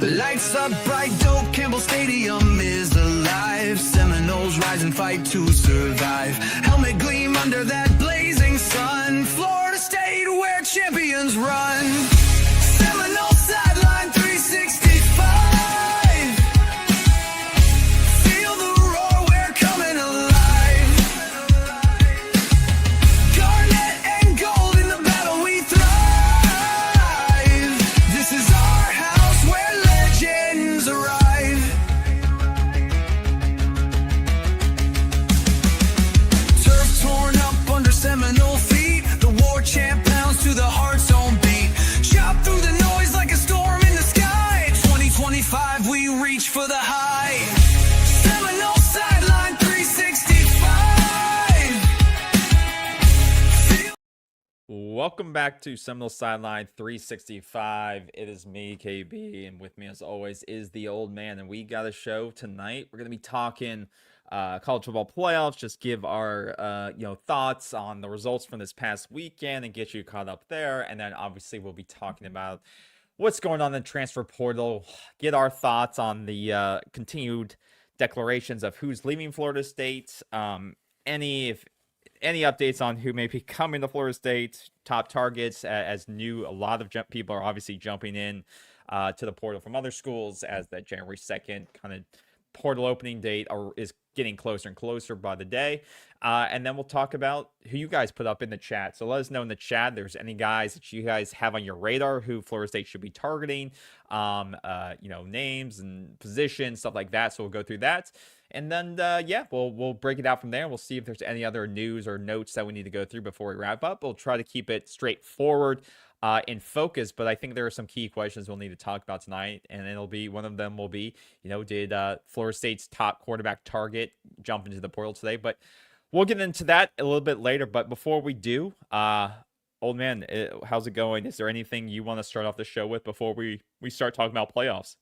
Lights up bright, dope, Campbell Stadium is alive. Seminoles rise and fight to survive. Helmet gleam under that blazing sun. Florida State where champions run. Seminole sideline 365. Feel the roar, we're coming alive. Garnet and gold in the battle we thrive. This is our house where legends arrive. Turf torn up under Seminole feet. The war chant pounds to the heart's own beat. Chop through the noise like a storm in the sky. 2025, we reach for the high. Seminole sideline 365. Welcome back to Seminole Sideline 365. It is me, KB, and with me as always is the old man. And we got a show tonight. We're going to be talking college football playoffs, just give our thoughts on the results from this past weekend and get you caught up there. And then obviously we'll be talking about what's going on in the transfer portal, get our thoughts on the continued declarations of who's leaving Florida State, any updates on who may be coming to Florida State, top targets, a lot of people are obviously jumping in to the portal from other schools as that January 2nd kind of portal opening date is getting closer and closer by the day. And then we'll talk about who you guys put up in the chat. So let us know in the chat if there's any guys that you guys have on your radar who Florida State should be targeting, names and positions, stuff like that. So we'll go through that. And then, we'll break it out from there. We'll see if there's any other news or notes that we need to go through before we wrap up. We'll try to keep it straightforward in focus, but I think there are some key questions we'll need to talk about tonight. And one of them will be, did Florida State's top quarterback target jump into the portal today? But we'll get into that a little bit later. But before we do, old man, how's it going? Is there anything you want to start off the show with before we start talking about playoffs?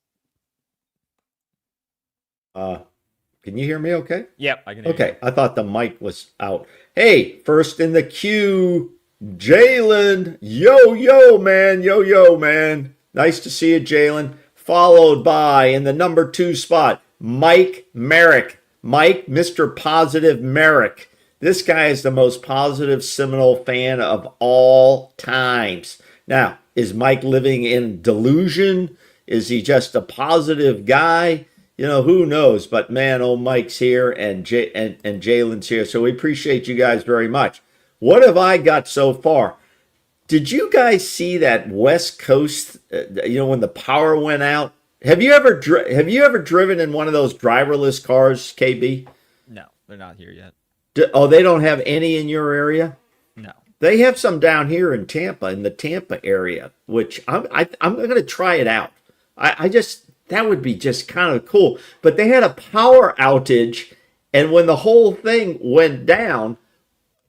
Can you hear me okay? Yep, I can hear you. Okay, I thought the mic was out. Hey, first in the queue, Jalen. Yo, man. Nice to see you, Jalen. Followed by, in the number 2 spot, Mike Merrick. Mike, Mr. Positive Merrick. This guy is the most positive Seminole fan of all times. Now, is Mike living in delusion? Is he just a positive guy? Who knows? But man, old Mike's here and Jalen's here. So we appreciate you guys very much. What have I got so far? Did you guys see that West Coast, when the power went out? Have you ever driven in one of those driverless cars, KB? No, they're not here yet. They don't have any in your area? No. They have some down here in Tampa, in the Tampa area, which I'm going to try it out. That would be just kind of cool. But they had a power outage, and when the whole thing went down,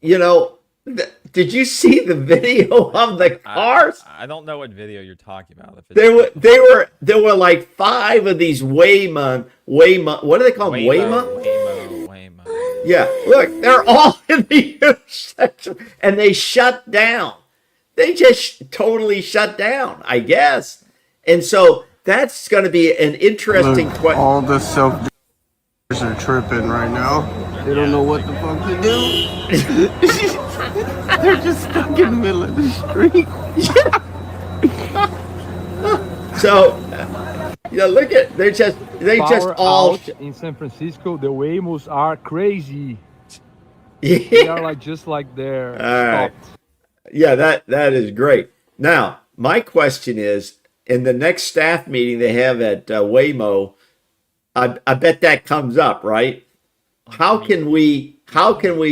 did you see the video of the cars? I don't know what video you're talking about. There were like 5 of these Waymo. What do they call them? Waymo. Yeah, look, they're all in the intersection, and they shut down. They just totally shut down, I guess. And so that's going to be an interesting question. All the self-drivers are tripping right now. They don't know what the fuck to do. They're just stuck in the middle of the street. So, look at they just all out in San Francisco. The Waymos are crazy. Yeah. They are just like they're right. stopped. Yeah, that is great. Now, my question is, in the next staff meeting they have at Waymo, I bet that comes up, right? How can we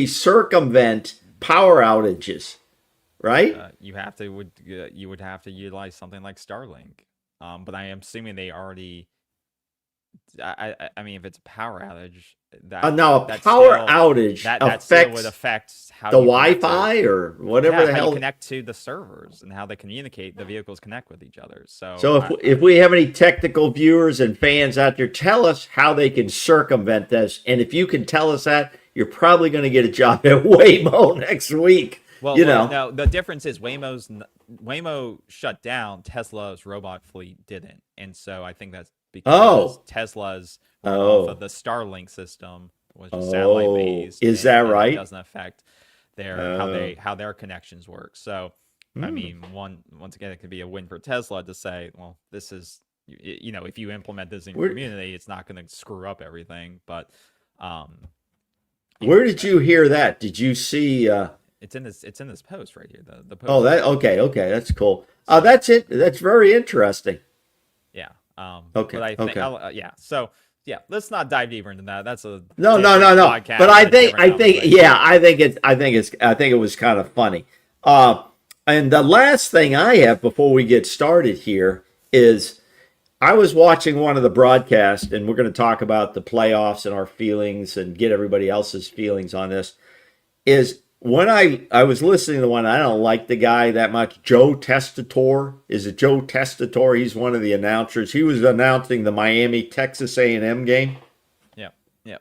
circumvent power outages, right? You would have to utilize something like Starlink, but I am assuming they already. I mean, if it's a power outage, outage that affects would affect how the you Wi-Fi or whatever the how hell you connect to the servers and how they communicate. The vehicles connect with each other. So if we have any technical viewers and fans out there, tell us how they can circumvent this. And if you can tell us that, you're probably going to get a job at Waymo next week. Well, you know. no, the difference is Waymo shut down. Tesla's robot fleet didn't, and so I think that's because Oh, Tesla's run off of oh, the Starlink system, which is satellite oh, based, is that and it right? doesn't affect Uh, how their connections work. So, I hmm. mean, once again, it could be a win for Tesla to say, well, this is if you implement this in your Where community, it's not going to screw up everything. But, um, you know, where did you hear that? Did you see? it's in this post right here. The Oh, post. that okay, okay, that's cool. So That's it. That's very interesting. yeah. But Okay, I think, okay. yeah. So yeah, let's not dive deeper into that. That's a No, no, no, different no. But podcast and a different conversation. yeah, I think it was kind of funny. And the last thing I have before we get started here is I was watching one of the broadcasts, and we're going to talk about the playoffs and our feelings and get everybody else's feelings on this. Is when I was listening to one, I don't like the guy that much. Joe Testator, is it Joe Testator? He's one of the announcers. He was announcing the Miami Texas A&M game, Yeah. Yeah.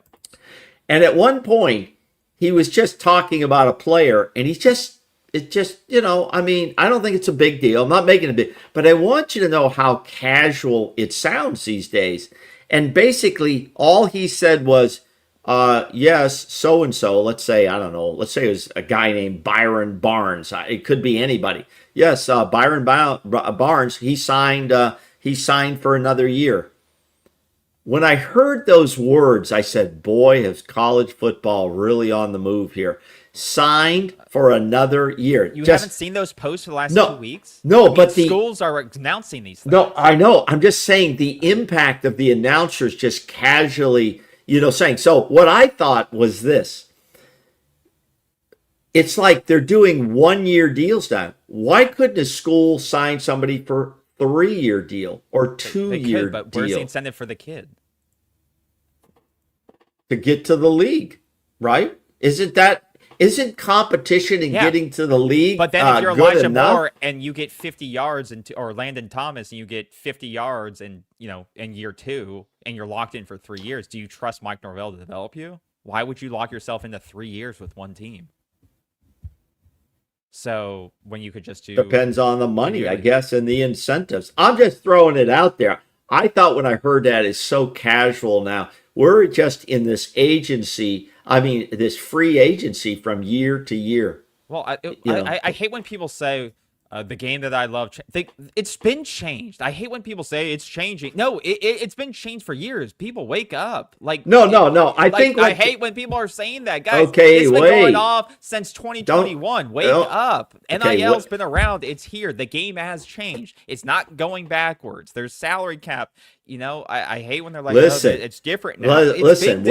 and at one point he was just talking about a player, and it just I mean, I don't think it's a big deal. I'm not making it big, but I want you to know how casual it sounds these days. And basically, all he said was, yes, so and so. Let's say I don't know. Let's say it was a guy named Byron Barnes. It could be anybody. Yes, Byron Barnes. He signed. He signed for another year. When I heard those words, I said, "Boy, is college football really on the move here." Signed for another year. You haven't seen those posts for the last 2 No, weeks? no, I mean, but schools are announcing these things. no, I know. I'm just saying the impact of the announcers just casually, saying. So what I thought was this. It's like they're doing 1-year deals now. Why couldn't a school sign somebody for 3-year deal or They 2-year could, but where's the deal incentive for the kid? to get to the league, right? Isn't competition in Yeah. getting to the league But then if you're good Elijah enough? Moore and you get 50 yards or Landon Thomas and you get 50 yards in year 2 and you're locked in for 3 years, do you trust Mike Norvell to develop you? Why would you lock yourself into 3 years with one team? So when you could just do Depends on the money, I yearly. guess, and the incentives. I'm just throwing it out there. I thought when I heard that it's so casual now. We're just in this agency. I mean, this free agency from year to year. Well, You know, I hate when people say the game that I love. It's been changed. I hate when people say it's changing. No, it's been changed for years. People wake up. no, no, no. I Like, think I what, hate when people are saying that, guys. okay, It's been wait. going off since 2021. Wake don't- up. okay, NIL's what- been around. It's here. The game has changed. It's not going backwards. There's salary cap. I hate when they're like, Listen. oh, it's different now. Listen,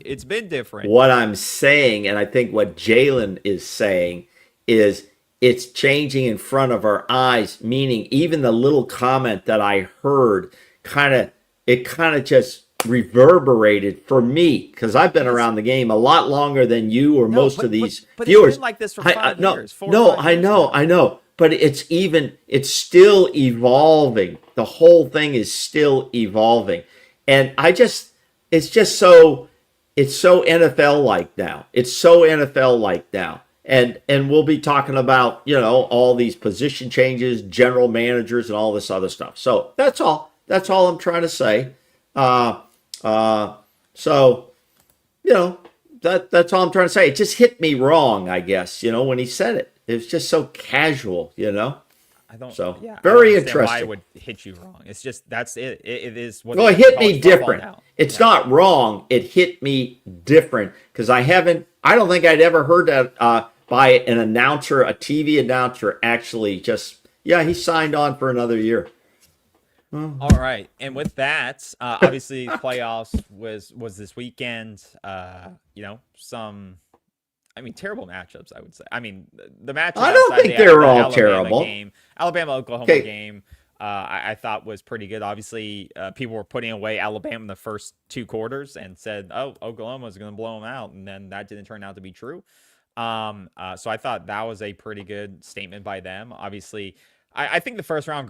It's been different. what I'm saying, and I think what Jalen is saying is it's changing in front of our eyes, meaning even the little comment that I heard kind of just reverberated for me because I've been around the game a lot longer than you or No, most but- of these but viewers. it's been like this for 5 no, years. 4 or no, 5 I years know, now. I know, but it's still evolving. The whole thing is still evolving, and it's so NFL like now. It's so NFL like now. And we'll be talking about, all these position changes, general managers, and all this other stuff. So that's all. That's all I'm trying to say. So, that's all I'm trying to say. It just hit me wrong, I guess, when he said it. It was just so casual, I don't. So, Yeah, I very don't understand Why interesting. it would hit you wrong? It's just that's it. It is what. Well, it is hit college me football different. now. It's Yeah. not wrong. It hit me different because I don't think I'd ever heard that by an announcer, a TV announcer, actually he signed on for another year. All right, and with that, obviously playoffs was this weekend. Some. Terrible matchups, I would say. The matchups. I don't outside think the they were all Alabama terrible. Game, Alabama-Oklahoma Okay. game, I thought was pretty good. Obviously, people were putting away Alabama in the first 2 quarters and said, "Oh, Oklahoma's going to blow them out," and then that didn't turn out to be true. So I thought that was a pretty good statement by them. Obviously, I think the first round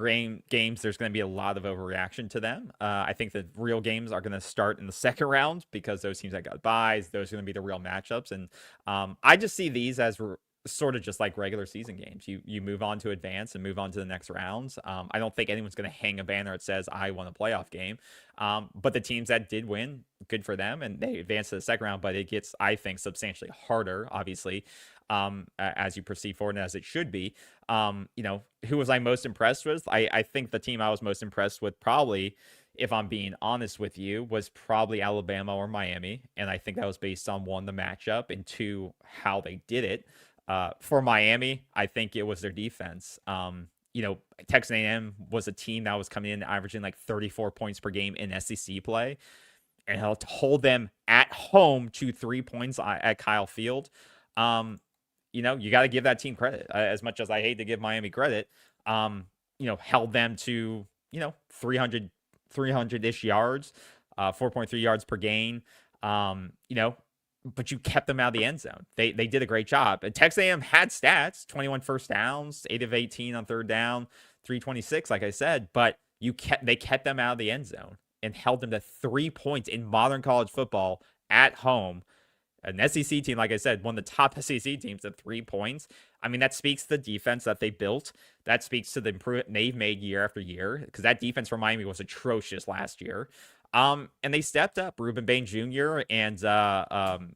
games, there's going to be a lot of overreaction to them. I think the real games are going to start in the second round because those teams that got buys, those are going to be the real matchups. And I just see these as sort of just like regular season games. You move on to advance and move on to the next rounds. I don't think anyone's going to hang a banner that says I won a playoff game. But the teams that did win, good for them, and they advanced to the second round. But it gets, I think, substantially harder, obviously, as you proceed forward, and as it should be. Who was I most impressed with? I think the team I was most impressed with, probably, if I'm being honest with you, was probably Alabama or Miami. And I think that was based on, one, the matchup, and two, how they did it. For Miami, I think it was their defense. Texas A&M was a team that was coming in averaging like 34 points per game in SEC play. And to hold them at home to 3 points at Kyle Field, you got to give that team credit. As much as I hate to give Miami credit, held them to, 300-ish yards, 4.3 yards per game, but you kept them out of the end zone. They did a great job. And Texas A&M had stats, 21 first downs, 8 of 18 on third down, 326, like I said, but they kept them out of the end zone and held them to 3 points in modern college football at home. An SEC team, like I said, one of the top SEC teams at 3 points. I mean, that speaks to the defense that they built. That speaks to the improvement they've made year after year, because that defense for Miami was atrocious last year. And they stepped up. Ruben Bain Jr. and Mesidor.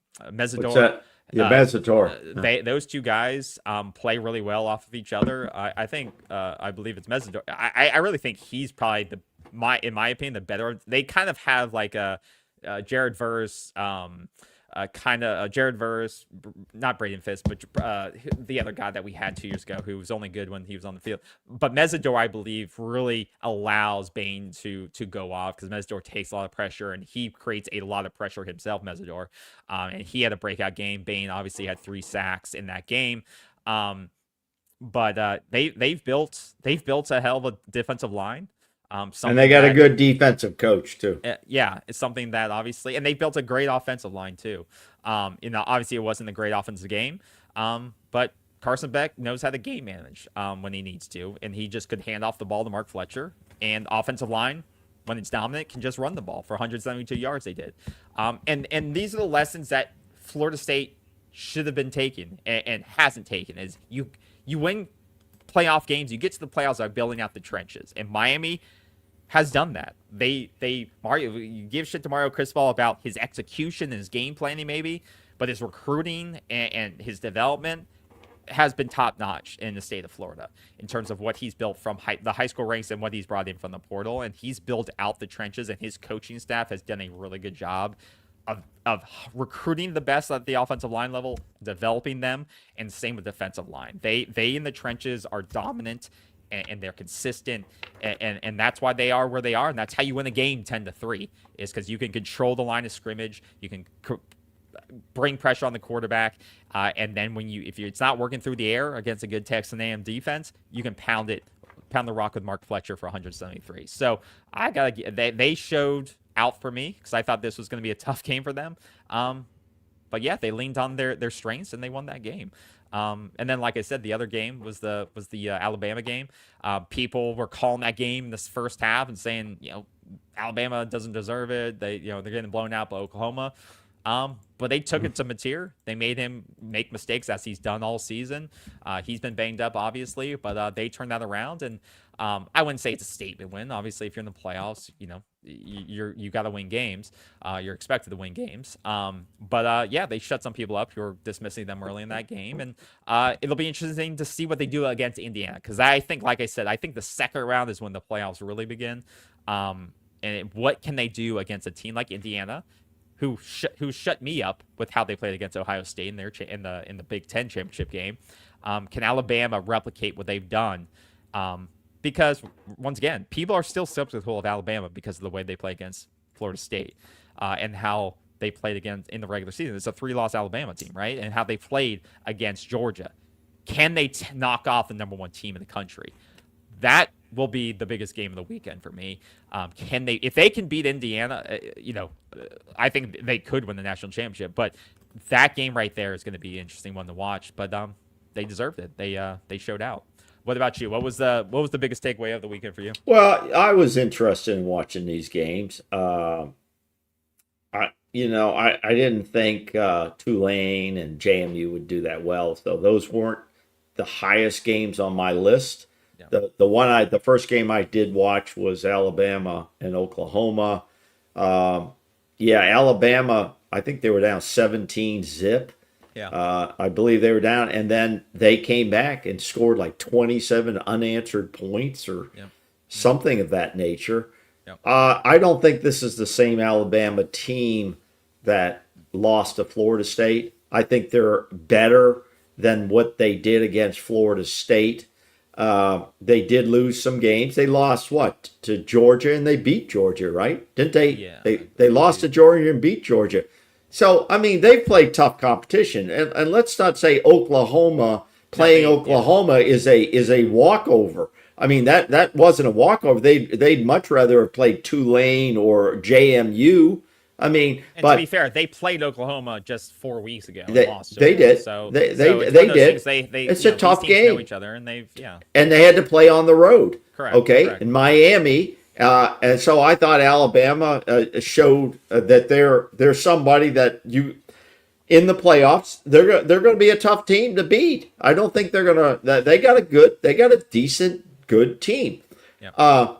Mesidor. Those two guys play really well off of each other. I believe it's Mesidor. I really think he's probably in my opinion, the better. They kind of have like a Jared Verse. Jared Verse, not Braden Fisk, but the other guy that we had 2 years ago who was only good when he was on the field. But Mesidor, I believe, really allows Bain to go off, because Mesidor takes a lot of pressure and he creates a lot of pressure himself, Mesidor. And he had a breakout game. Bain obviously had 3 sacks in that game. But they've built a hell of a defensive line. And they got a good defensive coach too. Yeah, it's something that obviously, and they built a great offensive line too. Obviously it wasn't a great offensive game, but Carson Beck knows how to game manage when he needs to, and he just could hand off the ball to Mark Fletcher. And offensive line, when it's dominant, can just run the ball for 172 yards. They did, and these are the lessons that Florida State should have been taken and hasn't taken. Is you win playoff games, you get to the playoffs by building out the trenches, and Miami has done that. You give shit to Mario Cristobal about his execution and his game planning maybe, but his recruiting and his development has been top notch in the state of Florida in terms of what he's built from the high school ranks and what he's brought in from the portal. And he's built out the trenches, and his coaching staff has done a really good job of recruiting the best at the offensive line level, developing them, and same with defensive line. They in the trenches are dominant, and they're consistent, and that's why they are where they are, and that's how you win a game 10-3, is because you can control the line of scrimmage, you can bring pressure on the quarterback, and then if it's not working through the air against a good Texas A&M defense, you can pound the rock with Mark Fletcher for 173. So they showed out for me, because I thought this was going to be a tough game for them. But yeah, they leaned on their strengths and they won that game. And then, like I said, the other game was the Alabama game. People were calling that game this first half and saying, Alabama doesn't deserve it. They're getting blown out by Oklahoma. But they took it to Mateer. They made him make mistakes, as he's done all season. He's been banged up, obviously, but they turned that around. And I wouldn't say it's a statement win. Obviously, if you're in the playoffs, you got to win games. You're expected to win games. But yeah, they shut some people up who were dismissing them early in that game. And it'll be interesting to see what they do against Indiana, because I think, like I said, I think the second round is when the playoffs really begin. And what can they do against a team like Indiana, who shut me up with how they played against Ohio State in the Big Ten championship game? Can Alabama replicate what they've done? Because once again, people are still skeptical of Alabama because of the way they play against Florida State, and how they played against in the regular season. It's a 3-loss Alabama team, right? And how they played against Georgia. Can they knock off the number 1 team in the country? That will be the biggest game of the weekend for me. If they can beat Indiana, I think they could win the national championship. But that game right there is going to be an interesting one to watch. But they deserved it. They showed out. What about you? What was the biggest takeaway of the weekend for you? Well, I was interested in watching these games. I didn't think Tulane and JMU would do that well. So those weren't the highest games on my list. Yeah. The first game I did watch was Alabama and Oklahoma. Yeah, Alabama, I think they were down 17-zip. Yeah. I believe they were down, and then they came back and scored like 27 unanswered points or Yeah. something of that nature. Yep. I don't think this is the same Alabama team that lost to Florida State. I think they're better than what they did against Florida State. They did lose some games. They lost what to Georgia, and they beat Georgia, right? Didn't they? Yeah, They lost to Georgia and beat Georgia. So I mean, they've played tough competition, and let's not say Oklahoma playing Oklahoma is a walkover. I mean that wasn't a walkover. They'd much rather have played Tulane or JMU. I mean, and but to be fair, they played Oklahoma just 4 weeks ago. And they, lost to they them. did. So they it's one of did. those things They It's you a know, tough these teams game. know each other, and And they had to play on the road. Correct. Okay, Correct. in Miami, and so I thought Alabama showed that they're somebody that you in the playoffs. They're going to be a tough team to beat. I don't think they're going to. They got a decent, good team. Yeah.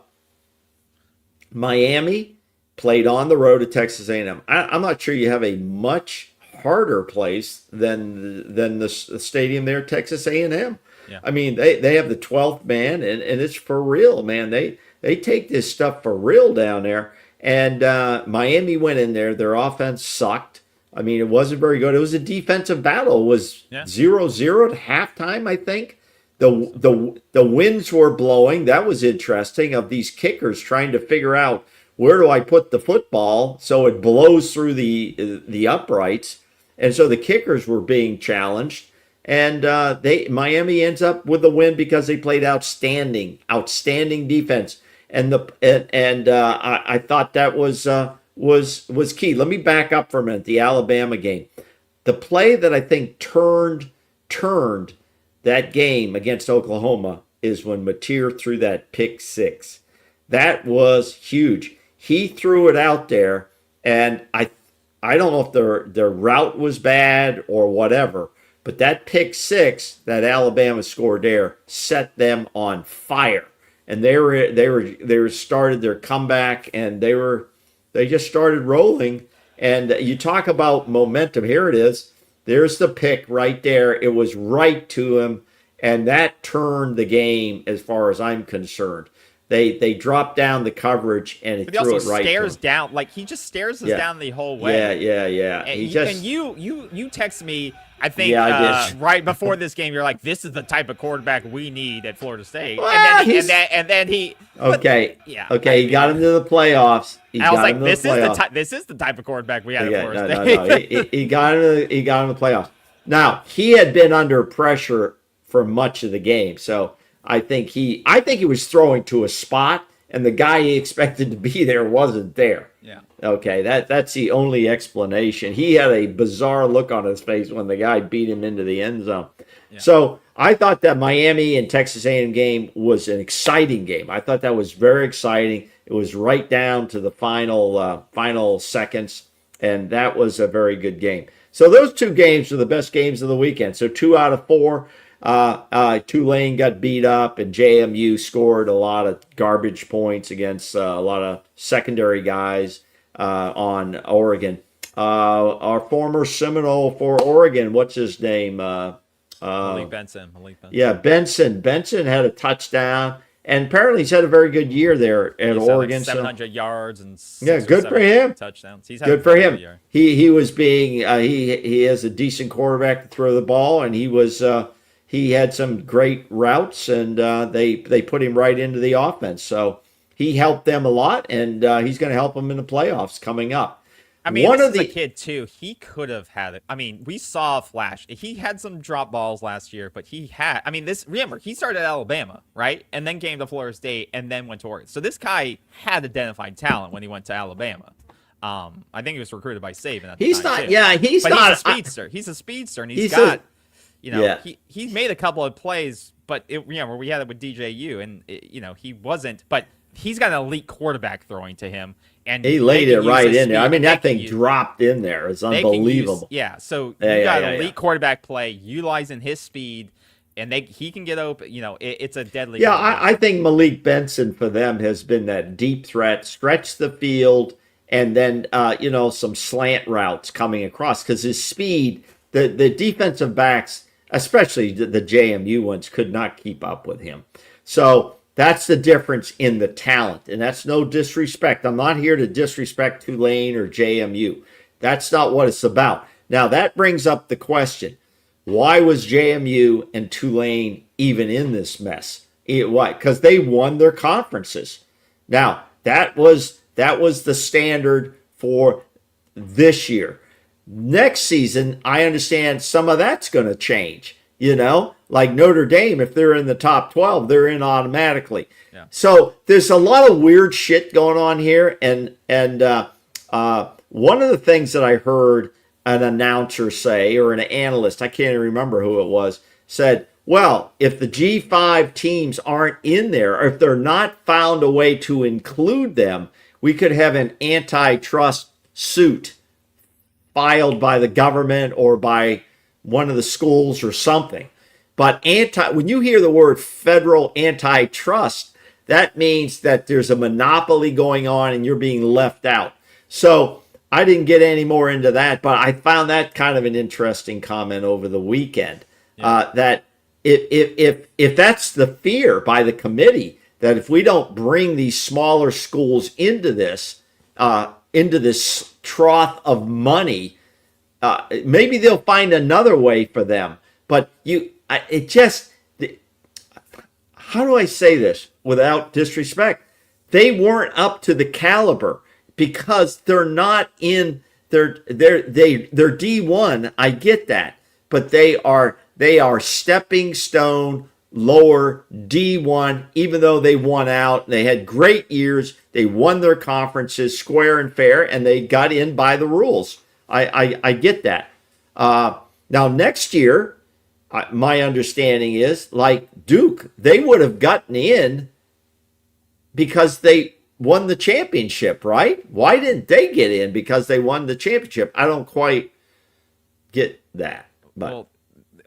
Miami played on the road at Texas A&M. I'm not sure you have a much harder place than the stadium there, Texas A&M. Yeah. I mean, they have the 12th man, and it's for real, man. They take this stuff for real down there. And Miami went in there. Their offense sucked. I mean, it wasn't very good. It was a defensive battle. It was 0-0 at halftime, I think. The winds were blowing. That was interesting, of these kickers trying to figure out, where do I put the football so it blows through the uprights? And so the kickers were being challenged. And Miami ends up with the win because they played outstanding defense. And I thought that was key. Let me back up for a minute. The Alabama game, the play that I think turned that game against Oklahoma is when Mateer threw that pick six. That was huge. He threw it out there, and I don't know if their route was bad or whatever, but that pick six that Alabama scored there set them on fire, and they started their comeback, and they just started rolling. And you talk about momentum. Here it is. There's the pick right there. It was right to him, and that turned the game as far as I'm concerned. They dropped down the coverage, and he threw it right to him. Stares down, like he just stares us down the whole way. Yeah. And, And you text me, I think, I did. right before this game. You're like, "This is the type of quarterback we need at Florida State." Well, and then he. Okay. Yeah. Okay. He got him to the playoffs. I was like, "This is the type of quarterback we had at Florida State." No. He got him. He got him the playoffs. Now he had been under pressure for much of the game, so I think he was throwing to a spot, and the guy he expected to be there wasn't there. Yeah. Okay, that's the only explanation. He had a bizarre look on his face when the guy beat him into the end zone. Yeah. So I thought that Miami and Texas A&M game was an exciting game. I thought that was very exciting. It was right down to the final seconds, and that was a very good game. So those two games were the best games of the weekend. So 2 out of 4. Tulane got beat up, and JMU scored a lot of garbage points against a lot of secondary guys on Oregon. Our former Seminole for Oregon, what's his name? Malik Benson. Yeah, Benson. Benson had a touchdown, and apparently he's had a very good year there at Oregon. Like 700 yards and good for him. Touchdowns. He's good for him. He was being he has a decent quarterback to throw the ball, and he had some great routes, and they put him right into the offense. So he helped them a lot, and he's going to help them in the playoffs coming up. I mean, this is a kid, too. He could have had it. I mean, we saw a flash. He had some drop balls last year, but remember, he started at Alabama, right? And then came to Florida State, and then went to Oregon. So this guy had identified talent when he went to Alabama. I think he was recruited by Saban at the time, too. He's a speedster. He's a speedster, and he made a couple of plays, but where we had it with DJU, and he wasn't. But he's got an elite quarterback throwing to him, and He laid it right in there. I mean, that thing dropped in there. It's unbelievable. So you got elite quarterback play utilizing his speed, and he can get open. It's a deadly. Yeah, I think Malik Benson for them has been that deep threat, stretch the field, and then some slant routes coming across because his speed, the defensive backs, especially the JMU ones, could not keep up with him. So that's the difference in the talent, and that's no disrespect. I'm not here to disrespect Tulane or JMU. That's not what it's about. Now, that brings up the question, why was JMU and Tulane even in this mess? Why? Because they won their conferences. Now, that was the standard for this year. Next season, I understand some of that's going to change. Like Notre Dame, if they're in the top 12, they're in automatically. Yeah. So there's a lot of weird shit going on here. And one of the things that I heard an announcer say, or an analyst, I can't even remember who it was, said, well, if the G5 teams aren't in there, or if they're not found a way to include them, we could have an antitrust suit filed by the government or by one of the schools or something. But when you hear the word federal antitrust, that means that there's a monopoly going on and you're being left out. So I didn't get any more into that, but I found that kind of an interesting comment over the weekend. Yeah. That if that's the fear by the committee, that if we don't bring these smaller schools into this trough of money, maybe they'll find another way for them. But how do I say this without disrespect? They weren't up to the caliber because they're not in they're D1. I get that, but they are stepping stone lower D1. Even though they won out, they had great years. They won their conferences square and fair, and they got in by the rules. I get that. Now next year, my understanding is, like Duke, they would have gotten in because they won the championship, right? Why didn't they get in? Because they won the championship. I don't quite get that. But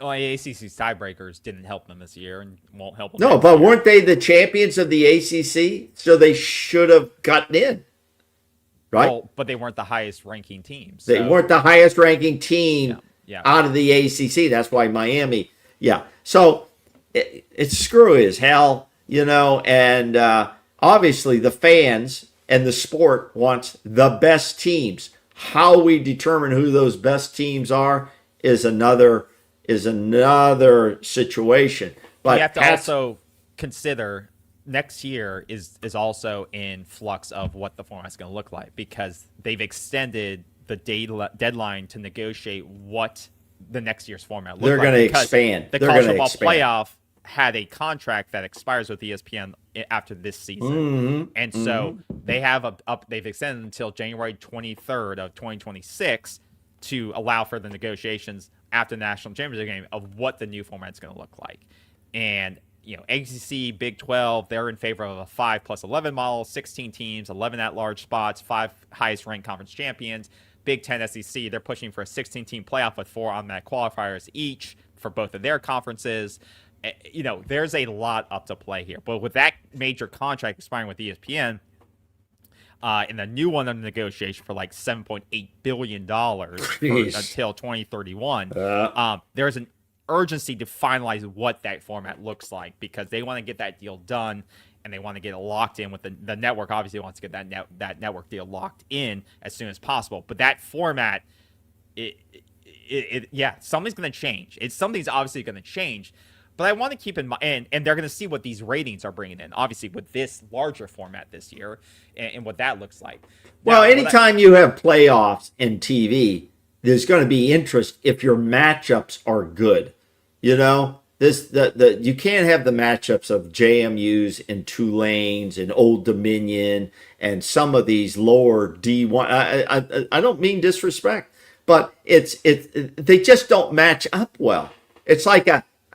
ACC's tiebreakers didn't help them this year and won't help them. No, but weren't they the champions of the ACC? So they should have gotten in, right? Well, but they weren't the highest ranking team. So. They weren't the highest ranking team. Yeah. Yeah. Out of the ACC. That's why Miami. Yeah. So it's screwy as hell, and obviously the fans and the sport wants the best teams. How we determine who those best teams are is another situation. But you have to also consider next year is also in flux of what the format's going to look like, because they've extended the deadline to negotiate what the next year's format looks like. They're going to expand. The college football playoff had a contract that expires with ESPN after this season. Mm-hmm. And so they have they've extended until January 23rd of 2026 to allow for the negotiations after the national championship game of what the new format's going to look like. And ACC, Big 12, they're in favor of a 5+11 model, 16 teams, 11 at-large spots, 5 highest-ranked conference champions. Big 10 SEC, they're pushing for a 16-team playoff with 4 automatic qualifiers each for both of their conferences. There's a lot up to play here. But with that major contract expiring with ESPN, and the new one under negotiation for like $7.8 billion until 2031, there's an urgency to finalize what that format looks like, because they want to get that deal done and they want to get it locked in with the network. Obviously wants to get that network deal locked in as soon as possible. But that format, something's going to change. Something's obviously going to change. But I want to keep in mind, and they're going to see what these ratings are bringing in, obviously, with this larger format this year and what that looks like. Well, anytime you have playoffs in TV, there's going to be interest if your matchups are good. You can't have the matchups of JMU's and Tulane's and Old Dominion and some of these lower D1. I don't mean disrespect, but they just don't match up well. It's like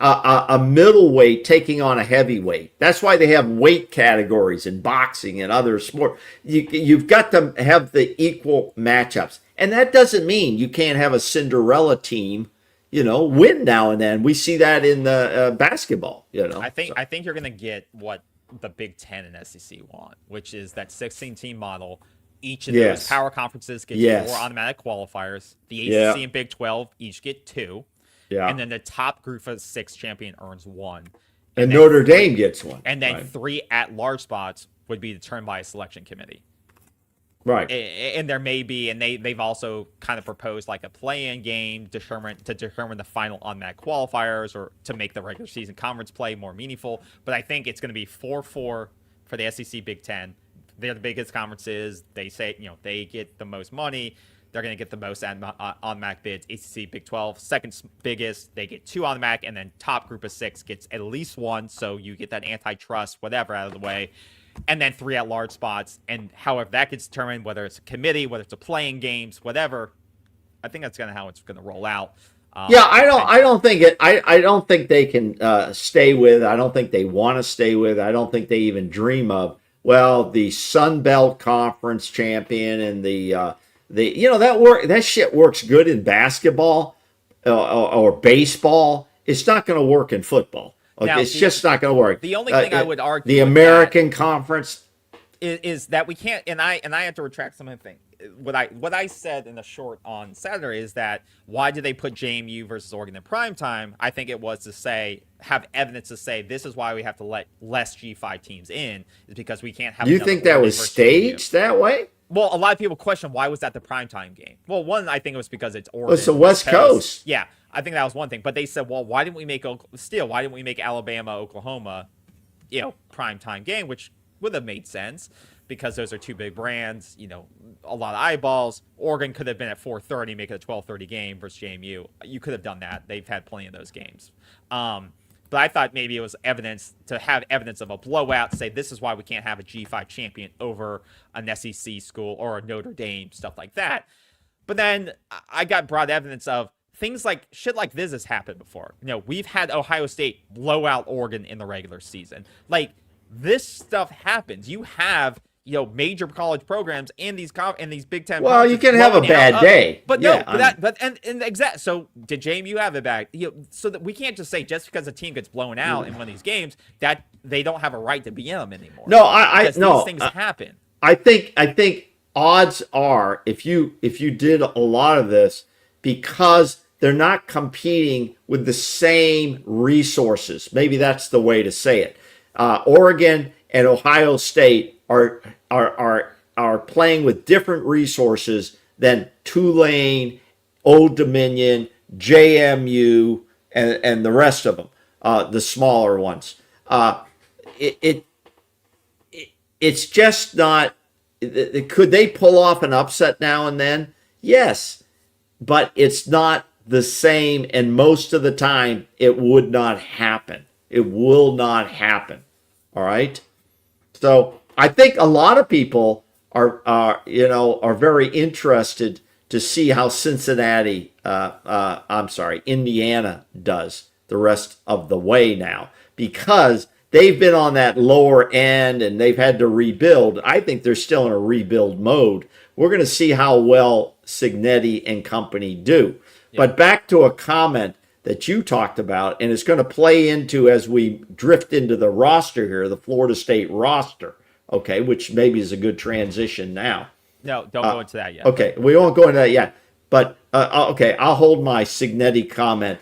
a middleweight taking on a heavyweight. That's why they have weight categories in boxing and other sports. You've got to have the equal matchups. And that doesn't mean you can't have a Cinderella team, win now and then. We see that in the basketball, I think you're going to get what the Big Ten and SEC want, which is that 16-team model. Each of those power conferences get 4 automatic qualifiers. The ACC and Big 12 each get 2. Yeah. And then the top group of 6 champion earns 1. And Notre Dame gets 1. And then 3 at-large spots would be determined by a selection committee. Right. And there may be, and they've also kind of proposed like a play-in game to determine the final automatic qualifiers or to make the regular season conference play more meaningful. But I think it's going to be 4-4 for the SEC Big Ten. They're the biggest conferences. They say, they get the most money. They're going to get the most automatic bids. ACC, Big 12, second biggest. They get 2 automatic, and then top group of 6 gets at least 1. So you get that antitrust, whatever, out of the way. And then 3 at-large spots. And however that gets determined, whether it's a committee, whether it's a playing games, whatever, I think that's kind of how it's going to roll out. I don't think they can stay with. I don't think they want to stay with. I don't think they even dream of. Well, the Sun Belt Conference champion and that shit works good in basketball or baseball. It's not going to work in football. Okay, now, it's just not going to work. The only thing I would argue the American Conference is that we can't, and I have to retract some of the thing. What I said in the short on Saturday is that why did they put JMU versus Oregon in prime time? I think it was to have evidence to say this is why we have to let less G5 teams in, is because we can't have. You think that was staged that way? Well, a lot of people question why was that the primetime game. Well, one, I think it was because it's Oregon. Well, it's the West Coast. Yeah, I think that was one thing. But they said, well, why didn't we make Alabama, Oklahoma, primetime game, which would have made sense because those are 2 big brands, a lot of eyeballs. Oregon could have been at 4:30, make it a 12:30 game versus JMU. You could have done that. They've had plenty of those games. But I thought maybe it was evidence of a blowout, say this is why we can't have a G5 champion over an SEC school or a Notre Dame, stuff like that. But then I got broad evidence of things like shit like this has happened before. We've had Ohio State blow out Oregon in the regular season. Like, this stuff happens. You have major college programs in these Big Ten. Well, you can have a bad day, but no. Exact. So did JMU have a bad? So that we can't just say just because a team gets blown out in one of these games that they don't have a right to be in them anymore. No, these things happen. I think odds are if you did a lot of this because they're not competing with the same resources. Maybe that's the way to say it. Oregon and Ohio State are playing with different resources than Tulane, Old Dominion, JMU, and the rest of them, the smaller ones. It's just not. Could they pull off an upset now and then? Yes, but it's not the same, and most of the time it would not happen. It will not happen. All right. So I think a lot of people are very interested to see how Indiana does the rest of the way now, because they've been on that lower end and they've had to rebuild. I think they're still in a rebuild mode. We're going to see how well Signetti and company do. Yeah. But back to a comment that you talked about, and it's going to play into as we drift into the roster here, the Florida State roster, okay, which maybe is a good transition now. No, don't go into that yet. Okay, we won't go into that yet. But, okay, I'll hold my Signetti comment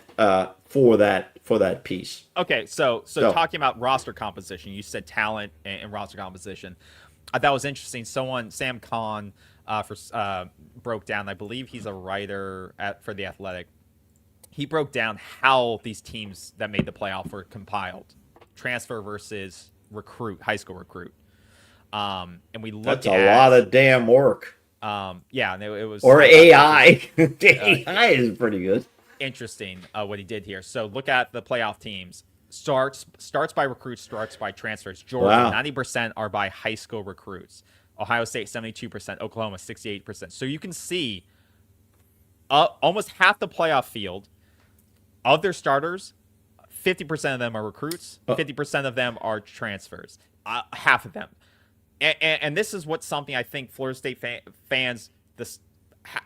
for that piece. Okay, so talking about roster composition, you said talent and roster composition. I thought it was interesting. Sam Kahn, broke down, I believe he's a writer for The Athletic. He broke down how these teams that made the playoff were compiled, transfer versus high school recruit. And we looked at a lot of damn work. Yeah, and it was AI. AI is pretty good. Interesting what he did here. So look at the playoff teams. Starts by recruits, starts by transfers. Georgia, 90% are by high school recruits. Ohio State, 72%. Oklahoma, 68%. So you can see almost half the playoff field of their starters, 50% of them are recruits, 50% of them are transfers, half of them. And this is what something I think Florida State fans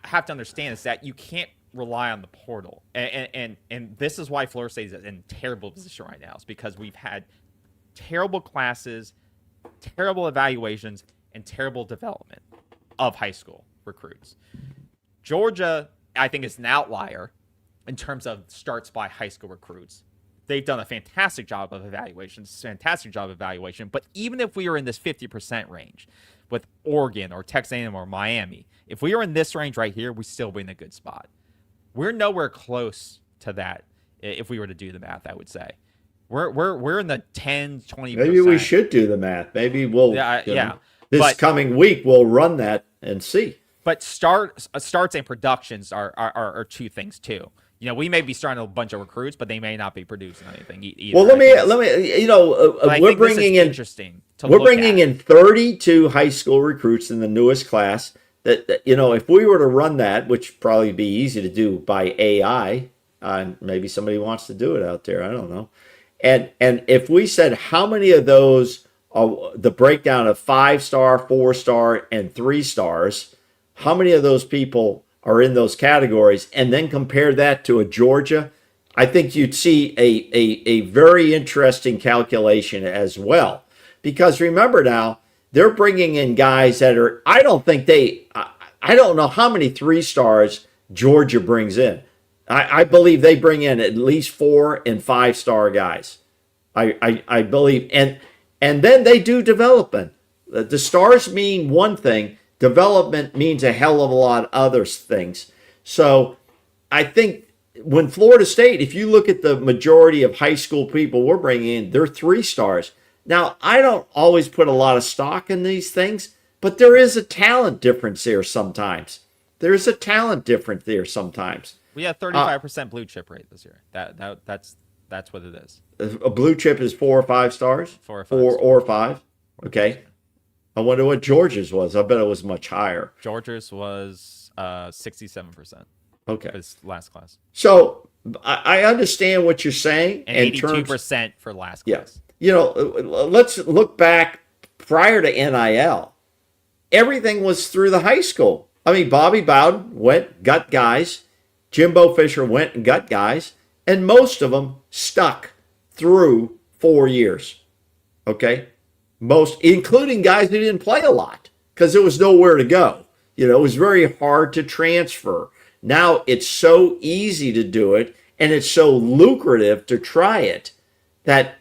have to understand is that you can't rely on the portal. And this is why Florida State is in terrible position right now. It's because we've had terrible classes, terrible evaluations, and terrible development of high school recruits. Georgia, I think, is an outlier in terms of starts by high school recruits. They've done a fantastic job of evaluation, but even if we were in this 50% range with Oregon or Texas A&M or Miami, if we were in this range right here, we still be in a good spot. We're nowhere close to that if we were to do the math, I would say. We're in the 10, 20%. Maybe we should do the math. Maybe we'll this coming week we'll run that and see. But starts and productions are two things too. You know, we may be starting a bunch of recruits, but they may not be producing anything either. Well, let me. You know, we're bringing in 32 high school recruits in the newest class. That you know, if we were to run that, which probably be easy to do by AI, maybe somebody wants to do it out there. I don't know. And if we said how many of those are the breakdown of 5-star, 4-star, and 3 stars, how many of those people are in those categories, and then compare that to a Georgia, I think you'd see a very interesting calculation as well. Because remember now, they're bringing in guys that are, I don't know how many 3 stars Georgia brings in. I believe they bring in at least 4 and 5-star guys. I believe. And then they do development. The stars mean one thing. Development means a hell of a lot of other things. So I think when Florida State, if you look at the majority of high school people we're bringing in, they're 3 stars. Now, I don't always put a lot of stock in these things, but there is a talent difference there sometimes. There's a talent difference there sometimes. We have 35% blue chip rate this year. That's what it is. A blue chip is 4 or 5 stars? 4 or 5. 4 or 5. Okay. I wonder what Georgia's was. I bet it was much higher. Georgia's was 67%. Okay. His last class. So I understand what you're saying. And 82% for last class. You know, let's look back prior to NIL. Everything was through the high school. I mean, Bobby Bowden got guys. Jimbo Fisher went and got guys. And most of them stuck through 4 years. Okay? Most, including guys who didn't play a lot because there was nowhere to go. You know, it was very hard to transfer. Now it's so easy to do it and it's so lucrative to try it that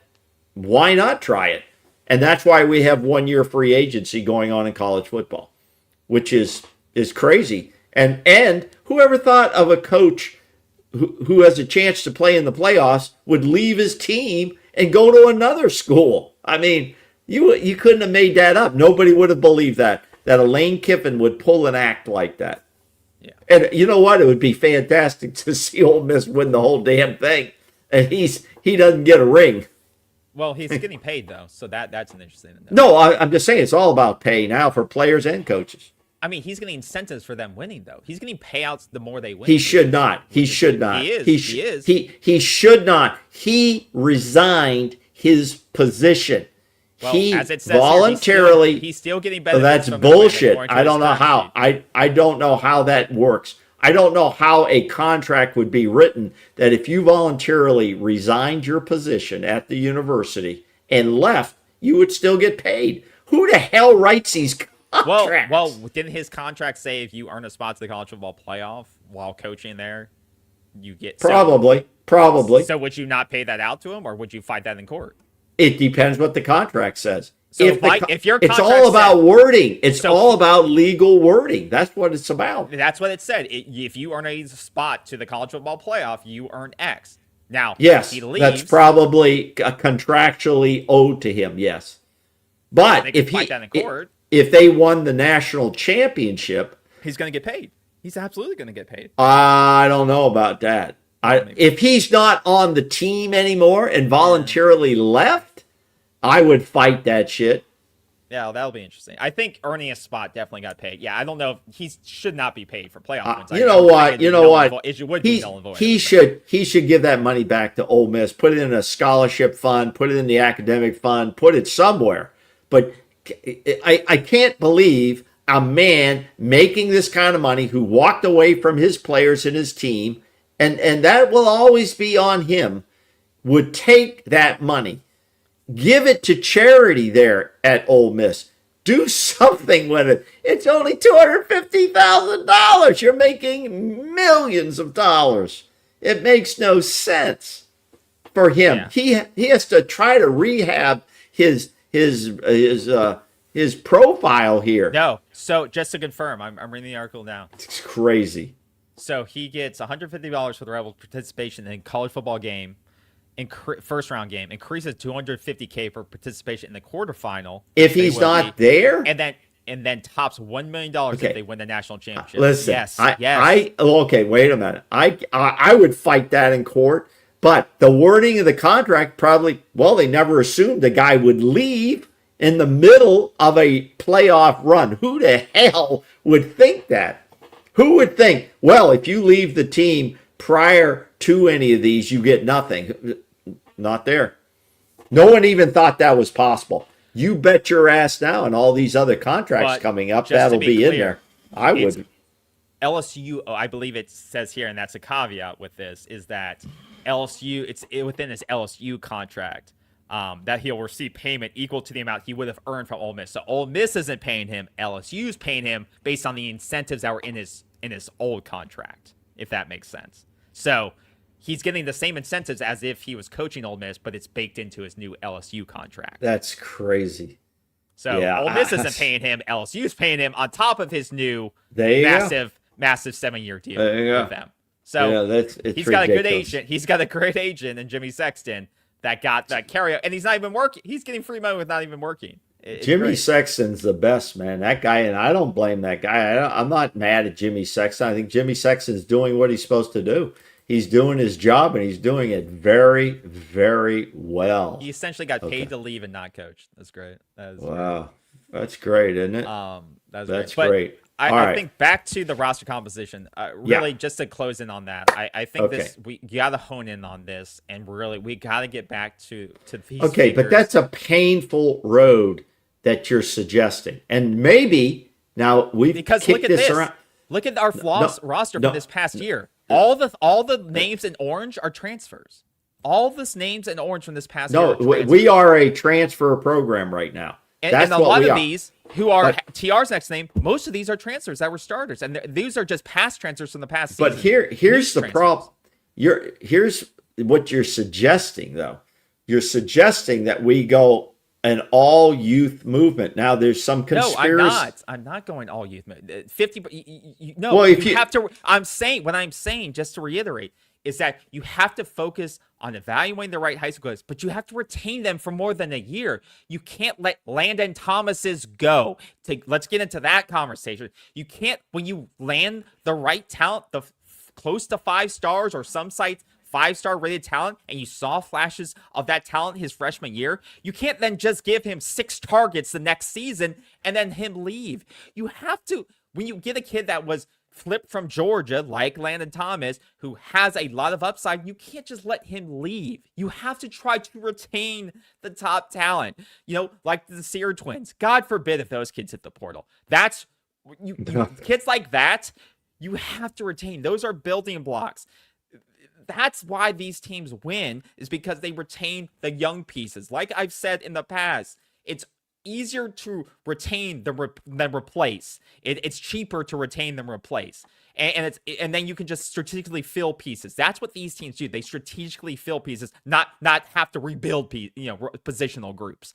why not try it? And that's why we have 1-year free agency going on in college football, which is crazy. And whoever thought of a coach who has a chance to play in the playoffs would leave his team and go to another school? I mean, you couldn't have made that up. Nobody would have believed that a Lane Kiffin would pull an act like that. Yeah. And you know what? It would be fantastic to see Ole Miss win the whole damn thing. And he doesn't get a ring. Well, he's getting paid though, so that's an interesting thing. No, I'm just saying it's all about pay now for players and coaches. I mean, he's getting incentives for them winning though. He's getting payouts the more they win. He should not. He should not. He is. He should not. He resigned his position. Well, he as it says voluntarily. Here, he's still getting benefits. That's from bullshit. I don't know how. I don't know how that works. I don't know how a contract would be written that if you voluntarily resigned your position at the university and left, you would still get paid. Who the hell writes these contracts? Well, didn't his contract say if you earn a spot to the college football playoff while coaching there, you get probably. So would you not pay that out to him, or would you fight that in court? It depends what the contract says. So if your it's all about wording. It's all about legal wording. That's what it's about. That's what it said. If you earn a spot to the college football playoff, you earn X. Now, yes, if he leaves, that's probably contractually owed to him. Yes, but if they won the national championship, he's going to get paid. He's absolutely going to get paid. I don't know about that. If he's not on the team anymore and voluntarily left, I would fight that shit. Yeah, that'll be interesting. I think earning a spot definitely got paid. Yeah, I don't know if he should not be paid for playoff wins. You know what? You know what? It would be null and void. He should give that money back to Ole Miss. Put it in a scholarship fund. Put it in the academic fund. Put it somewhere. But I can't believe a man making this kind of money who walked away from his players and his team, and that will always be on him, would take that money. Give it to charity there at Ole Miss. Do something with it. It's only $250,000. You're making millions of dollars. It makes no sense for him. Yeah. He has to try to rehab his profile here. No. So just to confirm, I'm reading the article now. It's crazy. So he gets $150 for the Rebels participation in college football game. First round game, increases $250K for participation in the quarterfinal if he's not there, and then tops $1 million if they win the national championship. Listen, yes. Okay, wait a minute. I would fight that in court, but the wording of the contract they never assumed the guy would leave in the middle of a playoff run. Who the hell would think that? Who would think, well, if you leave the team prior to any of these, you get nothing? Not there. No one even thought that was possible. You bet your ass now, and all these other contracts coming up, that'll be in there. I would. LSU, I believe it says here, and that's a caveat with this, is that LSU, it's within his LSU contract that he'll receive payment equal to the amount he would have earned from Ole Miss. So Ole Miss isn't paying him. LSU's paying him based on the incentives that were in his old contract, if that makes sense. So he's getting the same incentives as if he was coaching Ole Miss, but it's baked into his new LSU contract. That's crazy. So Ole Miss isn't paying him. LSU's paying him on top of his new massive 7-year deal with them. So he's got a good agent. He's got a great agent in Jimmy Sexton that got that carry, and he's not even working. He's getting free money with not even working. Jimmy Sexton's the best, man. That guy, and I don't blame that guy. I'm not mad at Jimmy Sexton. I think Jimmy Sexton's doing what he's supposed to do. He's doing his job, and he's doing it very, very well. He essentially got paid to leave and not coach. That's great. Wow. That's great, isn't it? That's great. I think back to the roster composition, really just to close in on that, I think you got to hone in on this, and really we got to get back to these figures. But that's a painful road that you're suggesting. And maybe now because look at this. Around. Look at our roster from this past year. All the names in orange are transfers. All the names in orange from this past year. No, we are a transfer program right now. And a lot of these who are TR's next name, most of these are transfers that were starters, and these are just past transfers from the past season. But here's the problem. Here's what you're suggesting, though. You're suggesting that we go an all youth movement. Now there's some conspiracy. No, I'm not going all youth movement. 50. No, well, you have to. I'm saying, just to reiterate, is that you have to focus on evaluating the right high school players, but you have to retain them for more than a year. You can't let Landon Thomas's go. Let's get into that conversation. You can't, when you land the right talent, the close to 5 stars or some sites 5-star rated talent, and you saw flashes of that talent his freshman year, you can't then just give him 6 targets the next season and then him leave. You have to, when you get a kid that was flipped from Georgia, like Landon Thomas, who has a lot of upside, you can't just let him leave. You have to try to retain the top talent. Like the Sear twins. God forbid if those kids hit the portal. That's kids like that, you have to retain. Those are building blocks. That's why these teams win, is because they retain the young pieces. Like I've said in the past, it's easier to retain than replace. It's cheaper to retain than replace. And then you can just strategically fill pieces. That's what these teams do. They strategically fill pieces, not have to rebuild positional groups.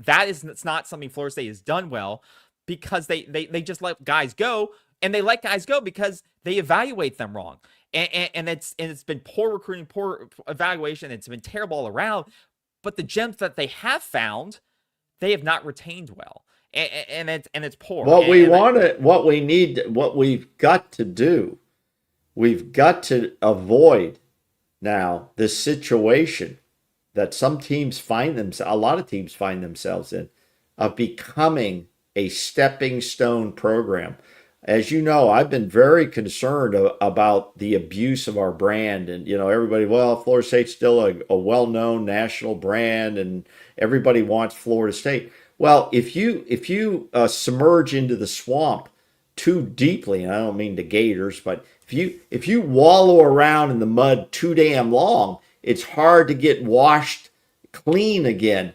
It's not something Florida State has done well, because they just let guys go, and they let guys go because they evaluate them wrong. And it's been poor recruiting, poor evaluation. It's been terrible all around. But the gems that they have found, they have not retained well, and it's poor. What we've got to do, we've got to avoid now this situation that a lot of teams find themselves in, of becoming a stepping stone program. As you know, I've been very concerned about the abuse of our brand. And, everybody, well, Florida State's still a well-known national brand and everybody wants Florida State. Well, if you submerge into the swamp too deeply, and I don't mean the gators, but if you wallow around in the mud too damn long, it's hard to get washed clean again.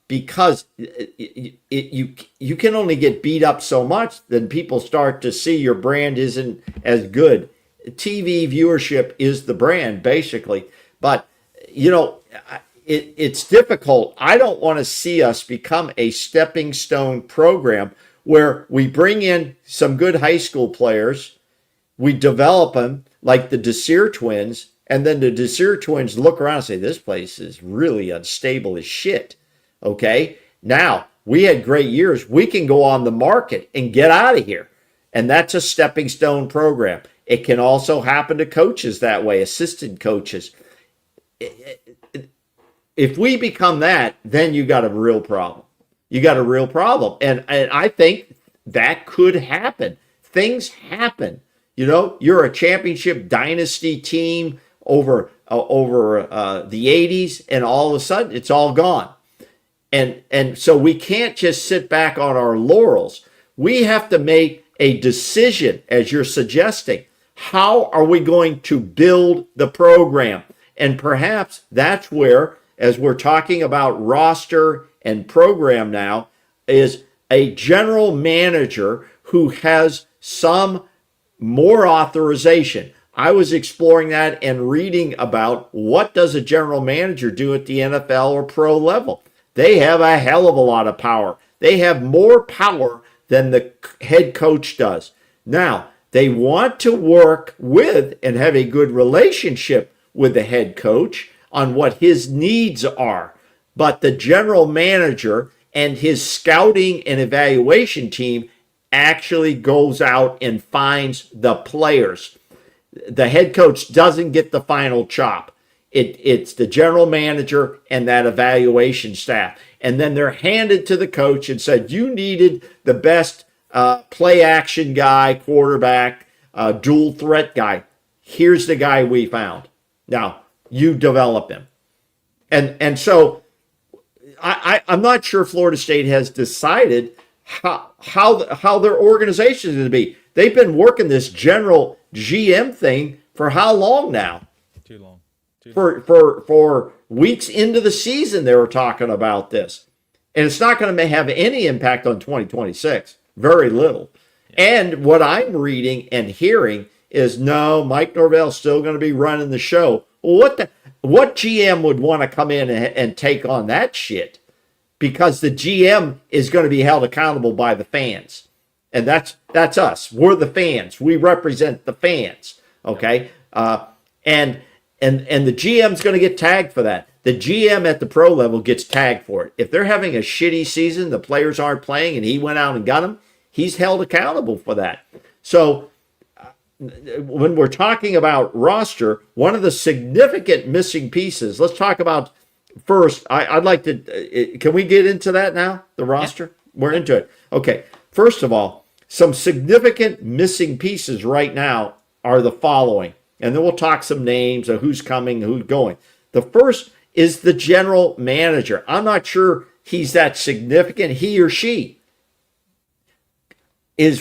Because you can only get beat up so much, then people start to see your brand isn't as good. TV viewership is the brand, basically. But, it's difficult. I don't want to see us become a stepping stone program where we bring in some good high school players, we develop them like the Desir twins, and then the Desir twins look around and say, this place is really unstable as shit. Okay, now we had great years. We can go on the market and get out of here. And that's a stepping stone program. It can also happen to coaches that way, assistant coaches. If we become that, then you got a real problem. You got a real problem. And I think that could happen. Things happen. You're a championship dynasty team over the 80s, and all of a sudden it's all gone. And so we can't just sit back on our laurels. We have to make a decision, as you're suggesting. How are we going to build the program? And perhaps that's where, as we're talking about roster and program now, is a general manager who has some more authorization. I was exploring that and reading about what does a general manager do at the NFL or pro level. They have a hell of a lot of power. They have more power than the head coach does. Now, they want to work with and have a good relationship with the head coach on what his needs are. But the general manager and his scouting and evaluation team actually goes out and finds the players. The head coach doesn't get the final chop. It's the general manager and that evaluation staff. And then they're handed to the coach and said, you needed the best play action guy, quarterback, dual threat guy. Here's the guy we found. Now, you develop him. And so I'm not sure Florida State has decided how their organization is going to be. They've been working this general GM thing for how long now? Too long. For weeks into the season, they were talking about this. And it's not going to have any impact on 2026. Very little. Yeah. And what I'm reading and hearing is, no, Mike Norvell's still going to be running the show. Well, what GM would want to come in and take on that shit? Because the GM is going to be held accountable by the fans. And that's us. We're the fans. We represent the fans. Okay? And the GM's going to get tagged for that. The GM at the pro level gets tagged for it. If they're having a shitty season, the players aren't playing, and he went out and got them, he's held accountable for that. So when we're talking about roster, one of the significant missing pieces, let's talk about first, I'd like to, can we get into that now, the roster? Yeah. We're into it. Okay. First of all, some significant missing pieces right now are the following. And then we'll talk some names of who's coming, who's going. The first is the general manager. I'm not sure he's that significant. He or she is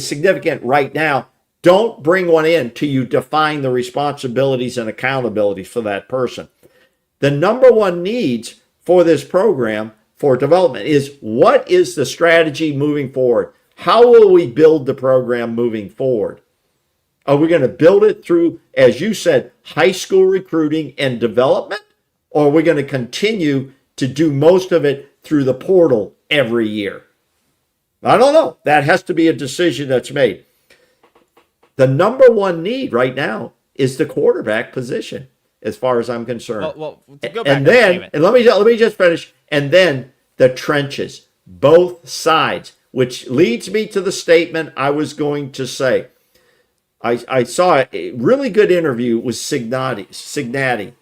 significant right now. Don't bring one in till you define the responsibilities and accountabilities for that person. The number one needs for this program for development is, what is the strategy moving forward? How will we build the program moving forward? Are we going to build it through, as you said, high school recruiting and development? Or are we going to continue to do most of it through the portal every year? I don't know. That has to be a decision that's made. The number one need right now is the quarterback position, as far as I'm concerned. Well to go back and then, and let me just finish. And then the trenches, both sides, which leads me to the statement I was going to say. I saw a really good interview with Cignati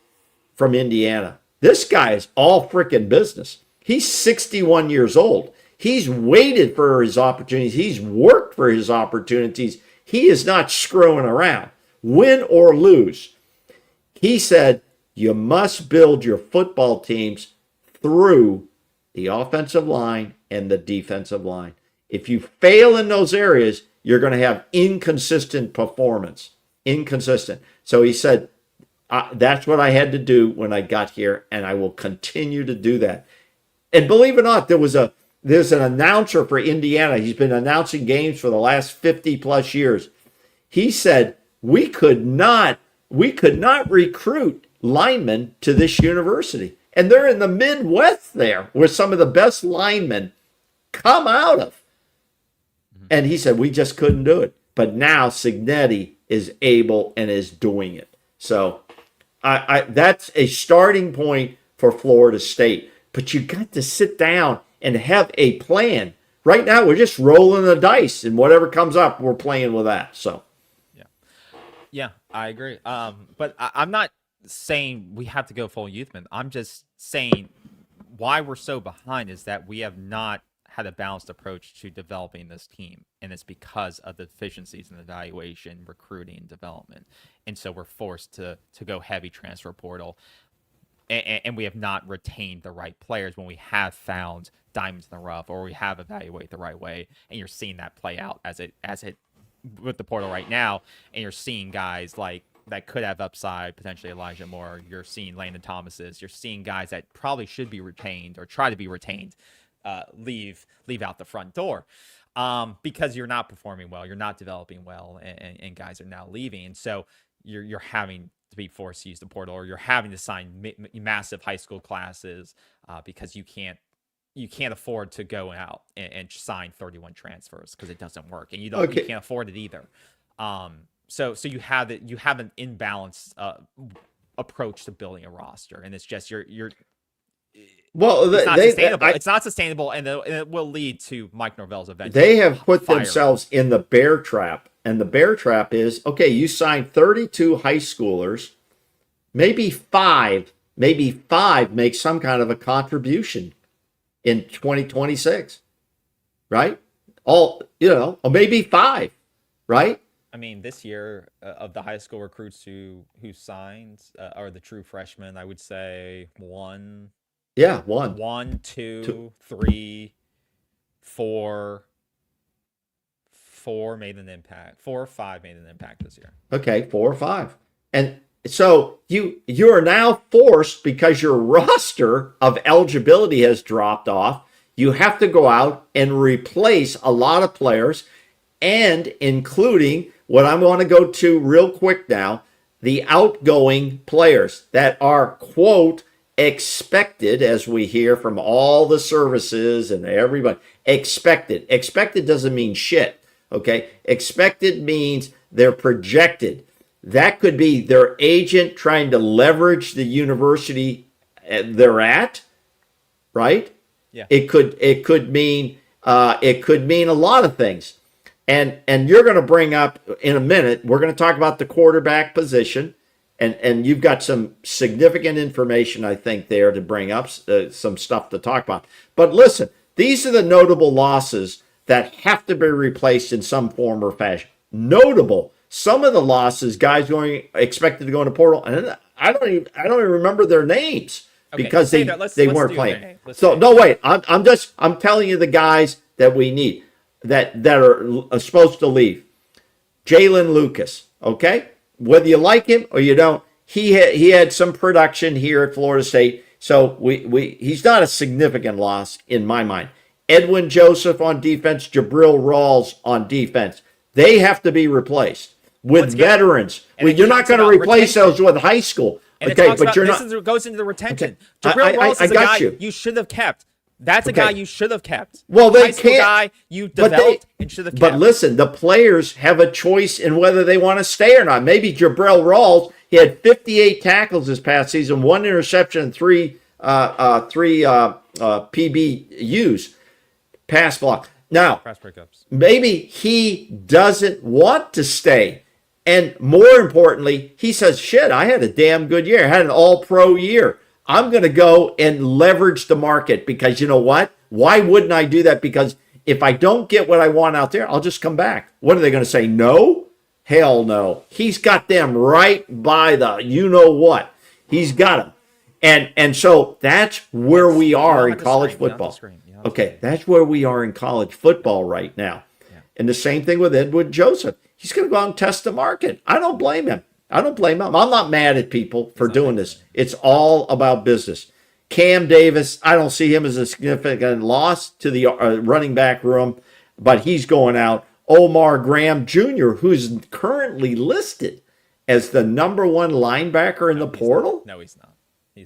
from Indiana. This guy is all freaking business. He's 61 years old. He's waited for his opportunities. He's worked for his opportunities. He is not screwing around. Win or lose. He said, you must build your football teams through the offensive line and the defensive line. If you fail in those areas, you're going to have inconsistent performance. Inconsistent. So he said, that's what I had to do when I got here, and I will continue to do that. And believe it or not, there's an announcer for Indiana. He's been announcing games for the last 50 plus years. He said, we could not recruit linemen to this university. And they're in the Midwest there, where some of the best linemen come out of. And he said, we just couldn't do it. But now Cignetti is able and is doing it. So that's a starting point for Florida State. But you got to sit down and have a plan. Right now, we're just rolling the dice, and whatever comes up, we're playing with that. So, yeah, I agree. But I'm not saying we have to go full youthman. I'm just saying why we're so behind is that we have not had a balanced approach to developing this team, and it's because of the deficiencies in evaluation, recruiting, and development. And so we're forced to go heavy transfer portal, and we have not retained the right players when we have found diamonds in the rough, or we have evaluated the right way. And you're seeing that play out as it with the portal right now, and you're seeing guys like that could have upside, potentially Elijah Moore. You're seeing Landon Thomas's. You're seeing guys that probably should be retained or try to be retained, leave out the front door, because you're not performing well, you're not developing well, and guys are now leaving, and so you're having to be forced to use the portal, or you're having to sign massive high school classes because you can't afford to go out and sign 31 transfers because it doesn't work, and you can't afford it either. So you have an imbalanced approach to building a roster, and it's just it's not sustainable. It's not sustainable, and it will lead to Mike Norvell's eventual. They have put themselves in the bear trap, and the bear trap is, okay, you signed 32 high schoolers, maybe five make some kind of a contribution in 2026, right? Or maybe five, right? I mean, this year of the high school recruits who signed are the true freshmen. I would say one. Yeah, one. 1, 2, 3, 4 made an impact. 4 or 5 made an impact this year. Okay, 4 or 5. And so you are now forced, because your roster of eligibility has dropped off, you have to go out and replace a lot of players, and including what I'm going to go to real quick now, the outgoing players that are, quote, expected, as we hear from all the services and everybody. Expected doesn't mean shit, okay? Expected means they're projected. That could be their agent trying to leverage the university they're at, right? Yeah. It could mean a lot of things. And you're going to bring up in a minute, we're going to talk about the quarterback position. And you've got some significant information, I think, there to bring up, some stuff to talk about. But listen, these are the notable losses that have to be replaced in some form or fashion. Notable. Some of the losses, guys expected to go into portal, and I don't even remember their names because they weren't playing. So no, wait, I'm telling you the guys that we need that are supposed to leave. Jalen Lucas, okay. Whether you like him or you don't, he had some production here at Florida State, so he's not a significant loss in my mind. Edwin Joseph on defense, Jabril Rawls on defense. They have to be replaced with veterans. You're not going to replace those with high school. Okay, but you're not. This goes into the retention. Okay. Jabril Rawls is a guy you should have kept. That's a guy you should have kept. Well, they high school can't. Guy you developed and should have kept. But listen, the players have a choice in whether they want to stay or not. Maybe Jabril Rawls, he had 58 tackles this past season, 1 interception, and 3 PBUs, pass block. Now, Pass breakups. Maybe he doesn't want to stay. And more importantly, he says, shit, I had a damn good year. I had an all-pro year. I'm going to go and leverage the market because you know what? Why wouldn't I do that? Because if I don't get what I want out there, I'll just come back. What are they going to say? No? Hell no. He's got them right by the you know what. He's got them. And so that's where we are in college football. Okay, that's where we are in college football right now. Yeah. And the same thing with Edward Joseph. He's going to go out and test the market. I don't blame him. I'm not mad at people for doing this. It's all about business. Cam Davis, I don't see him as a significant loss to the running back room, but he's going out. Omar Graham Jr., who's currently listed as the number one linebacker in the portal. No, he's not.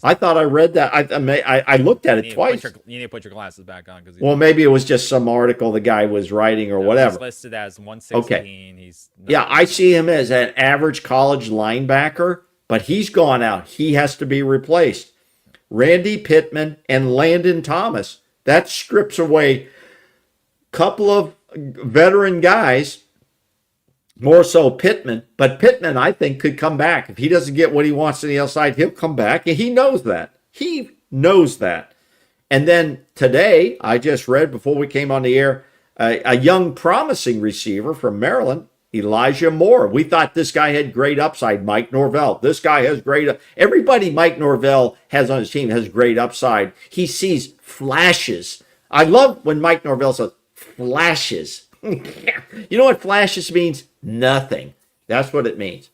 I thought I read that. I looked at it twice. You need to put your glasses back on. Well, maybe it was just some article the guy was writing or whatever. He's listed as 116. Okay. I see him as an average college linebacker, but he's gone out. He has to be replaced. Randy Pittman and Landon Thomas. That strips away a couple of veteran guys, more so Pittman. But Pittman, I think, could come back. If he doesn't get what he wants on the outside, he'll come back. And he knows that. He knows that. And then today, I just read before we came on the air, a young promising receiver from Maryland, Elijah Moore. We thought this guy had great upside. Mike Norvell. This guy has great. Everybody Mike Norvell has on his team has great upside. He sees flashes. I love when Mike Norvell says flashes. You know what flashes means? Nothing. That's what it means.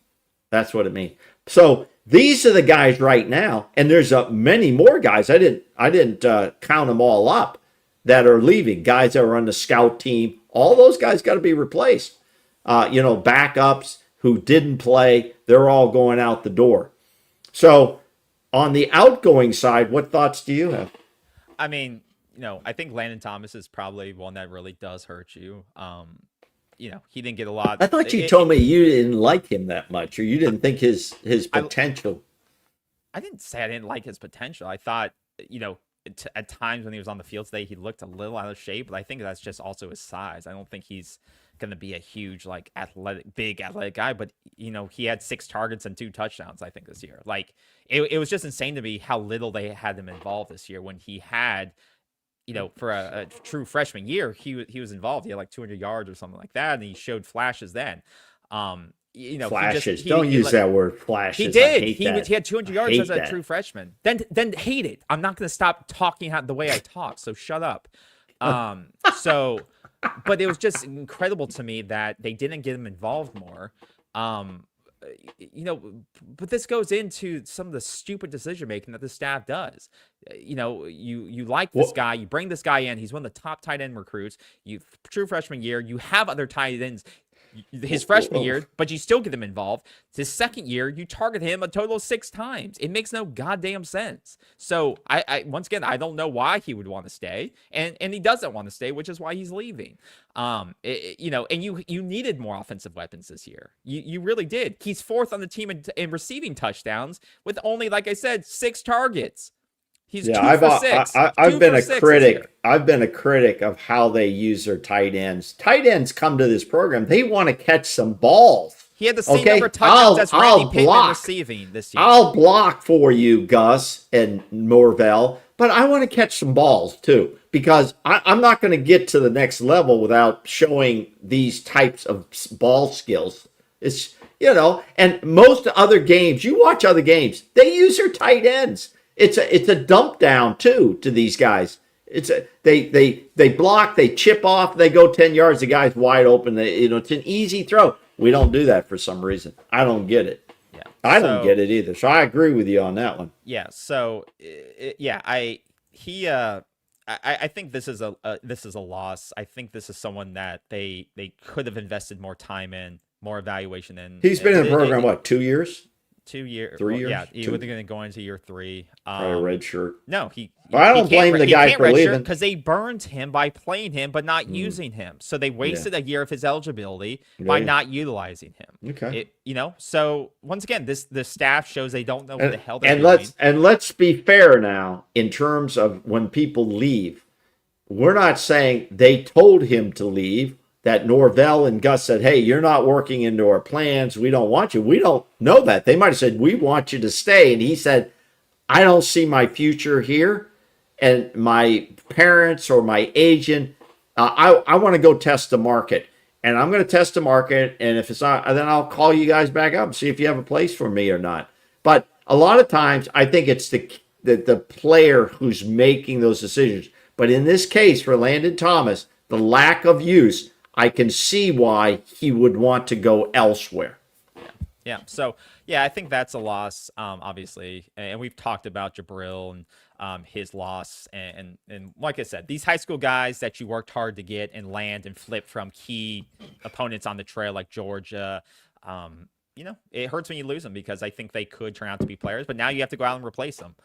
That's what it means. So these are the guys right now, and there's many more guys. I didn't count them all up that are leaving. Guys that are on the scout team. All those guys got to be replaced. Backups who didn't play, they're all going out the door. So on the outgoing side, what thoughts do you have? I mean, I think Landon Thomas is probably one that really does hurt you. He didn't get a lot. I thought you told me you didn't like him that much, or you didn't think his potential. I didn't say I didn't like his potential. I thought, at times when he was on the field today, he looked a little out of shape, but I think that's just also his size. I don't think he's going to be a huge, big athletic guy, but he had 6 targets and 2 touchdowns, I think, this year. It was just insane to me how little they had him involved this year when he had, for a true freshman year, he was involved. He had 200 yards or something like that, and he showed flashes then. Flashes. Don't use that word, flashes. He did. He had 200 yards as a true freshman. Then hate it. I'm not going to stop talking the way I talk, so shut up. But it was just incredible to me that they didn't get him involved more. But this goes into some of the stupid decision making that the staff does. You like this guy, you bring this guy in. He's one of the top tight end recruits. True freshman year, you have other tight ends his freshman year, but you still get him involved. His second year, you target him a total of 6 times. It makes no goddamn sense. So I once again, I don't know why he would want to stay, and he doesn't want to stay, which is why he's leaving. And you needed more offensive weapons this year. You really did. He's 4th on the team in receiving touchdowns with only, like I said, 6 targets. He's 2 for 6. I've been a critic. I've been a critic of how they use their tight ends. Tight ends come to this program. They want to catch some balls. He had the same number of touchdowns as Randy Pittman receiving this year. I'll block for you, Gus and Norvell, but I want to catch some balls too, because I'm not going to get to the next level without showing these types of ball skills. It's, and most other games, you watch other games, they use their tight ends. It's a dump down too to these guys. They block, they chip off, they go 10 yards, the guy's wide open. It's an easy throw. We don't do that for some reason. I don't get it. Yeah, I don't get it either. So I agree with you on that one. Yeah. So I think this is a loss. I think this is someone that they could have invested more time in, more evaluation in. He's been in the program 2 years? 2 years, 3 years. Yeah, he was going to go into year 3. A red shirt. No, I don't blame the guy for leaving because they burned him by playing him but not using him. So they wasted a year of his eligibility by not utilizing him. Okay. So once again, the staff shows they don't know what the hell they're doing. Let's be fair now in terms of when people leave. We're not saying they told him to leave. That Norvell and Gus said, hey, you're not working into our plans. We don't want you. We don't know that. They might have said, we want you to stay. And he said, I don't see my future here, and my parents or my agent, I want to go test the market, and I'm going to test the market, and if it's not, then I'll call you guys back up and see if you have a place for me or not. But a lot of times, I think it's the player who's making those decisions. But in this case, for Landon Thomas, the lack of use, I can see why he would want to go elsewhere. Yeah. So, yeah, I think that's a loss, obviously. And we've talked about Jabril and his loss. And like I said, these high school guys that you worked hard to get and land and flip from key opponents on the trail like Georgia, it hurts when you lose them because I think they could turn out to be players. But now you have to go out and replace them.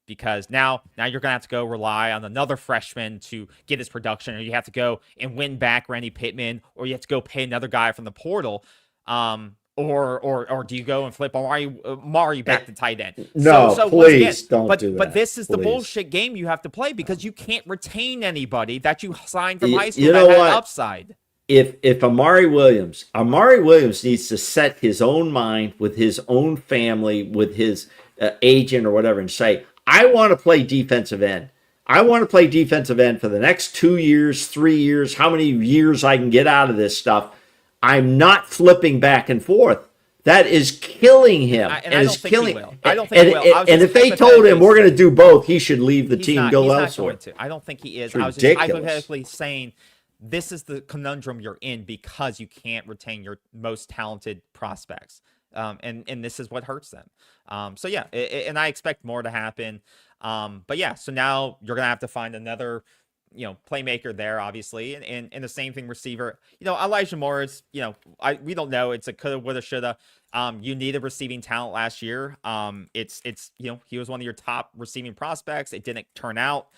Because now you're going to have to go rely on another freshman to get his production, or you have to go and win back Randy Pittman, or you have to go pay another guy from the portal. Or do you go and flip Amari back to tight end? No, so please don't do that. But this is the bullshit game you have to play because you can't retain anybody that you signed from high school that had upside. If Amari Williams needs to set his own mind with his own family, with his agent or whatever, and say, I want to play defensive end. I want to play defensive end for the next 2 years, 3 years, how many years I can get out of this stuff. I'm not flipping back and forth. That is killing him. I don't think he will. I don't think he will. And if they told him we're going to do both, he should leave the team and go elsewhere. Not going to. I don't think he is. It's I was just ridiculous. hypothetically saying this is the conundrum you're in because you can't retain your most talented prospects. And this is what hurts them. So yeah, and I expect more to happen. But yeah, so now you're gonna have to find another, playmaker there, obviously, and the same thing receiver. Elijah Morris. We don't know. It's a coulda, woulda, shoulda. You needed receiving talent last year. It's he was one of your top receiving prospects. It didn't turn out.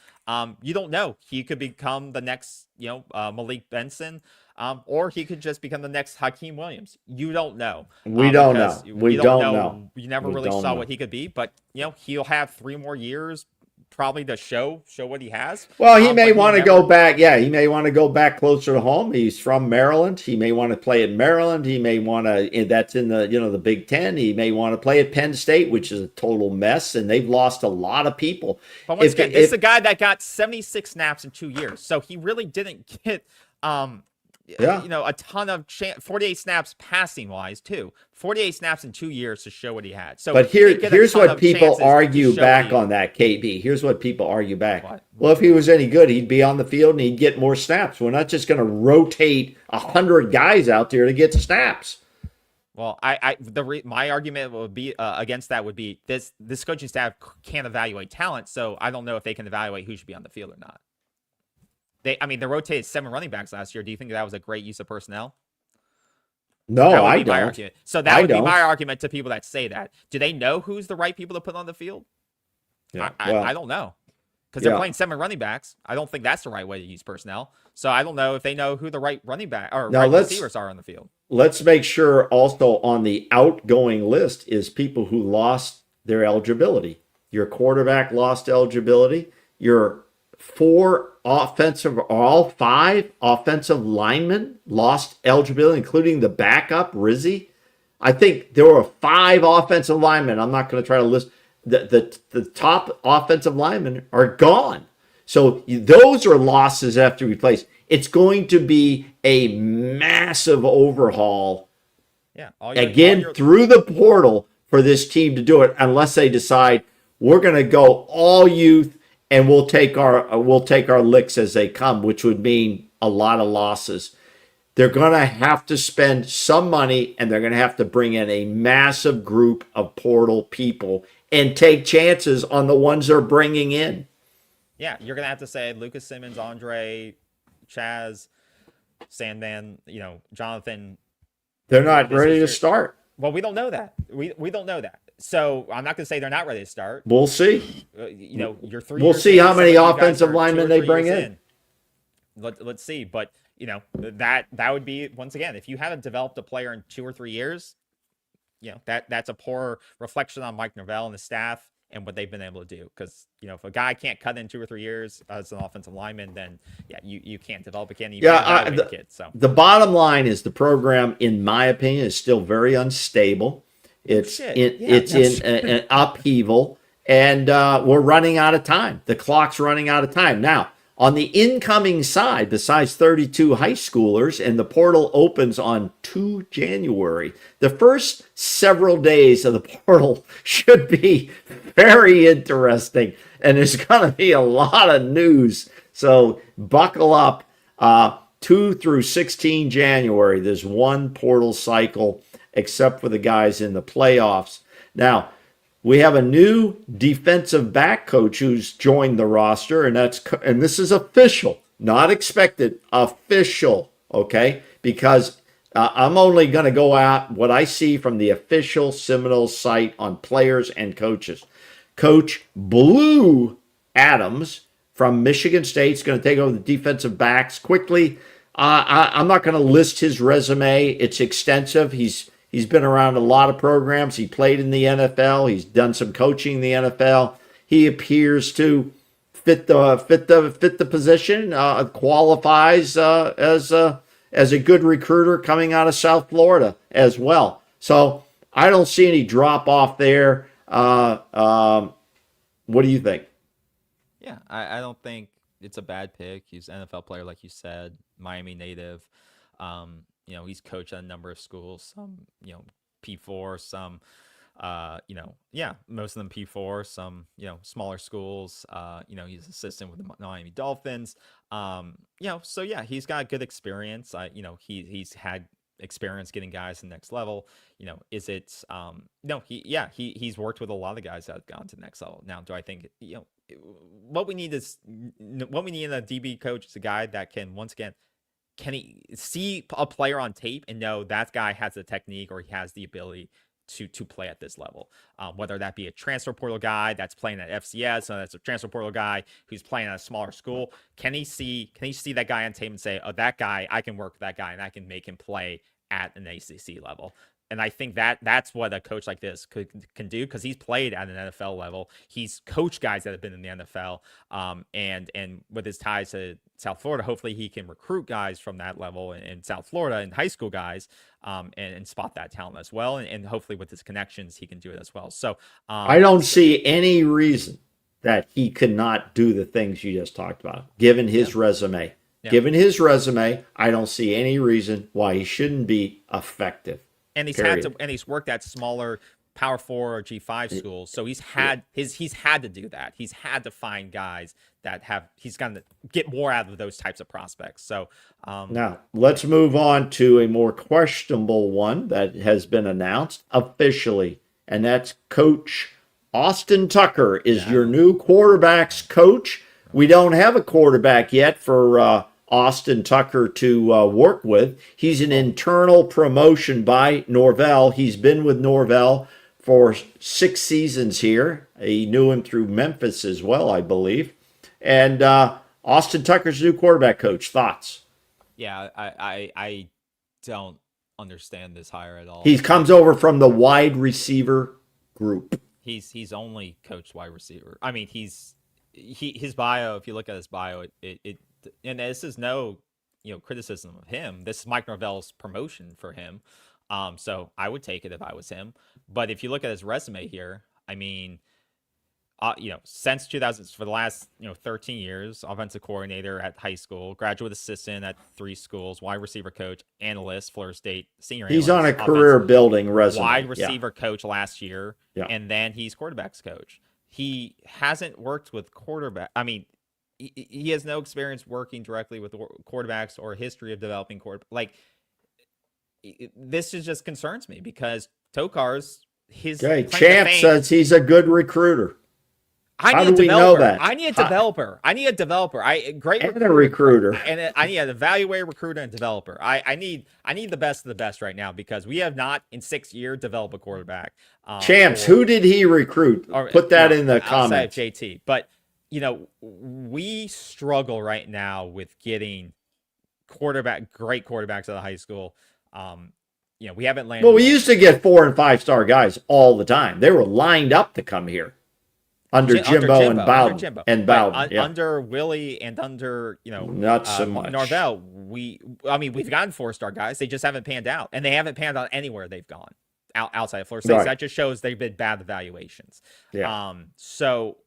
You don't know. He could become the next, Malik Benson. Or he could just become the next Hakeem Williams. You don't know. We don't know. We don't know. You never really saw what he could be, but he'll have 3 more years probably to show what he has. Well, he may want to go back. Yeah, he may want to go back closer to home. He's from Maryland. He may want to play at Maryland. He may want to. That's in the the Big Ten. He may want to play at Penn State, which is a total mess, and they've lost a lot of people. But once again, it's a guy that got 76 snaps in 2 years, so he really didn't get. A ton of 48 snaps passing wise too. 48 snaps in 2 years to show what he had. So, but here's what people argue back on that, KB. Here's what people argue back. What? Well, if he was any good, he'd be on the field and he'd get more snaps. We're not just going to rotate 100 guys out there to get snaps. Well, my argument would be against that would be this coaching staff can't evaluate talent, so I don't know if they can evaluate who should be on the field or not. They rotated 7 running backs last year. Do you think that was a great use of personnel? No, I don't. So that would be my argument to people that say that. Do they know who's the right people to put on the field? Yeah, I don't know. Because they're playing 7 running backs. I don't think that's the right way to use personnel. So I don't know if they know who the right running back or receivers are on the field. Let's make sure also on the outgoing list is people who lost their eligibility. Your quarterback lost eligibility. Your 5 offensive linemen lost eligibility, including the backup, Rizzi. I think there were 5 offensive linemen. I'm not going to try to list. The top offensive linemen are gone. So those are losses after replaced. It's going to be a massive overhaul. Yeah. Through the portal for this team to do it, unless they decide we're going to go all youth. And we'll take our licks as they come, which would mean a lot of losses. They're going to have to spend some money, and they're going to have to bring in a massive group of portal people and take chances on the ones they're bringing in. Yeah, you're going to have to say Lucas Simmons, Andre, Chaz, Sandman, Jonathan. They're not ready to start. Well, we don't know that. We don't know that. So I'm not going to say they're not ready to start. We'll see. You're 3 We'll see how many offensive linemen they bring in. Let's see. But, that would be, once again, if you haven't developed a player in 2 or 3 years, that's a poor reflection on Mike Norvell and the staff and what they've been able to do. Because, if a guy can't cut in 2 or 3 years as an offensive lineman, then, you can't develop a kid. The bottom line is the program, in my opinion, is still very unstable. It's in an upheaval, And we're running out of time. The clock's running out of time. Now, on the incoming side, besides 32 high schoolers, and the portal opens on 2 January, the first several days of the portal should be very interesting. And there's going to be a lot of news. So buckle up. 2 through 16 January, there's one portal cycle, except for the guys in the playoffs. Now, we have a new defensive back coach who's joined the roster, and this is official, not expected, official, okay? Because I'm only going to go out what I see from the official Seminoles site on players and coaches. Coach Blue Adams from Michigan State is going to take over the defensive backs quickly. I'm not going to list his resume. It's extensive. He's been around a lot of programs. He played in the NFL. He's done some coaching in the NFL. He appears to fit the position. Qualifies as a good recruiter coming out of South Florida as well. So I don't see any drop off there. What do you think? Yeah, I don't think it's a bad pick. He's an NFL player, like you said, Miami native. He's coached at a number of schools, some, P4, some, most of them P4, some, smaller schools. He's assistant with the Miami Dolphins. He's got good experience. He's had experience getting guys to the next level. He's worked with a lot of guys that have gone to the next level. Now, do I think, what we need in a DB coach is a guy that can, once again, can he see a player on tape and know that guy has the technique or he has the ability to play at this level? Whether that be a transfer portal guy that's playing at FCS, or that's a transfer portal guy who's playing at a smaller school. Can he see that guy on tape and say, oh, that guy, I can work with that guy and I can make him play at an ACC level? And I think that's what a coach like this can do, because he's played at an NFL level. He's coached guys that have been in the NFL. And with his ties to South Florida, hopefully he can recruit guys from that level in South Florida and high school guys, and spot that talent as well. And hopefully with his connections, he can do it as well. So I don't see any reason that he could not do the things you just talked about, given his resume. Yeah. Given his resume, I don't see any reason why he shouldn't be effective. And he's worked at smaller Power 4 or G5 schools, so he's had to do that. He's had to find guys that he's going to get more out of those types of prospects. So now let's move on to a more questionable one that has been announced officially, and that's Coach Austin Tucker is your new quarterbacks coach. We don't have a quarterback yet for Austin Tucker to work with. He's an internal promotion by Norvell. He's been with Norvell for 6 seasons here. He knew him through Memphis as well, I believe. And Austin Tucker's new quarterback coach. Thoughts? Yeah, I don't understand this hire at all. He comes over from the wide receiver group. He's only coached wide receiver. I mean, his bio, if you look at his bio, and this is no, criticism of him. This is Mike Norvell's promotion for him. So I would take it if I was him. But if you look at his resume here, I mean, since 2000, for the last, 13 years, offensive coordinator at high school, graduate assistant at 3 schools, wide receiver coach, analyst, Florida State, senior He's analyst, on a career building resume. Wide receiver coach last year, and then he's quarterbacks coach. He hasn't worked with quarterback. I mean, he has no experience working directly with quarterbacks or history of developing quarterback. This just concerns me, because Tokar's Champ says he's a good recruiter. How do we know that? I need a developer. I need a recruiter, and I need an evaluator, recruiter, and developer. I need the best of the best right now, because we have not in 6 years developed a quarterback. Champs, who did he recruit? Put that in the comments. JT, but we struggle right now with getting great quarterbacks out of high school. We haven't landed. Well, we used to get 4- and 5-star guys all the time. They were lined up to come here under Jimbo and Bowden. Under Willie and under not so much Norvell. We've gotten 4-star guys. They just haven't panned out, and they haven't panned out anywhere they've gone. outside of Florida State. Right. So that just shows they've been bad evaluations. Yeah. So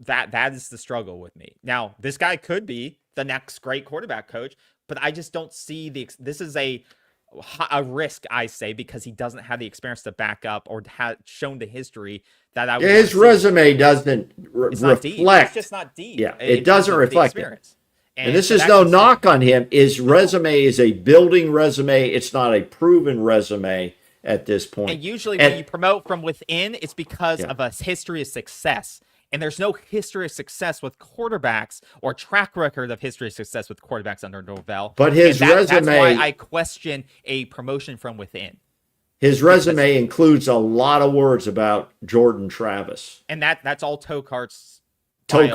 that is the struggle with me. Now, this guy could be the next great quarterback coach, but I just don't see this is a risk, I say, because he doesn't have the experience to back up or have shown the history that I would His resume doesn't it's not deep. reflect. It's just not deep. Yeah, it doesn't reflect it. And this so is that no concerns knock me. on him. His resume is a building resume. It's not a proven resume at this point. And usually when you promote from within, it's because of a history of success. And there's no history of success with quarterbacks or track record of history of success with quarterbacks under Norvell. But his resume... That's why I question a promotion from within. His resume includes a lot of words about Jordan Travis. And that's all Tokar's too.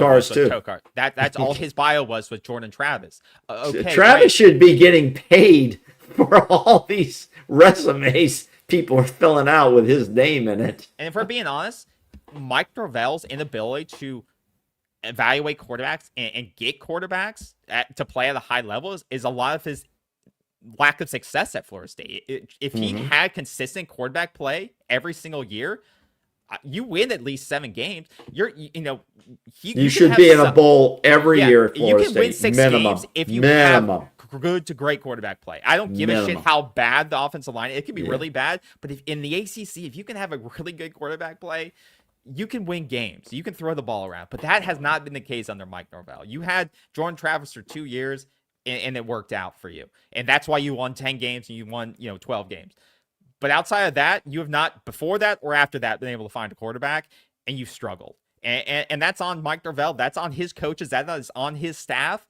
That's all his bio was with Jordan Travis. Okay, Travis should be getting paid for all these resumes people are filling out with his name in it. And if we're being honest, Mike Norvell's inability to evaluate quarterbacks and get quarterbacks to play at a high level is a lot of his lack of success at Florida State. If he had consistent quarterback play every single year, you win at least 7 games. You should be in a bowl every year at Florida State. You can win 6 games if you have good to great quarterback play. I don't give a shit how bad the offensive line. It can be really bad, but if in the ACC, if you can have a really good quarterback play, you can win games. You can throw the ball around. But that has not been the case under Mike Norvell. You had Jordan Travis for 2 years, and it worked out for you. And that's why you won 10 games and you won 12 games. But outside of that, you have not, before that or after that, been able to find a quarterback, and you've struggled. And that's on Mike Norvell. That's on his coaches. That is on his staff.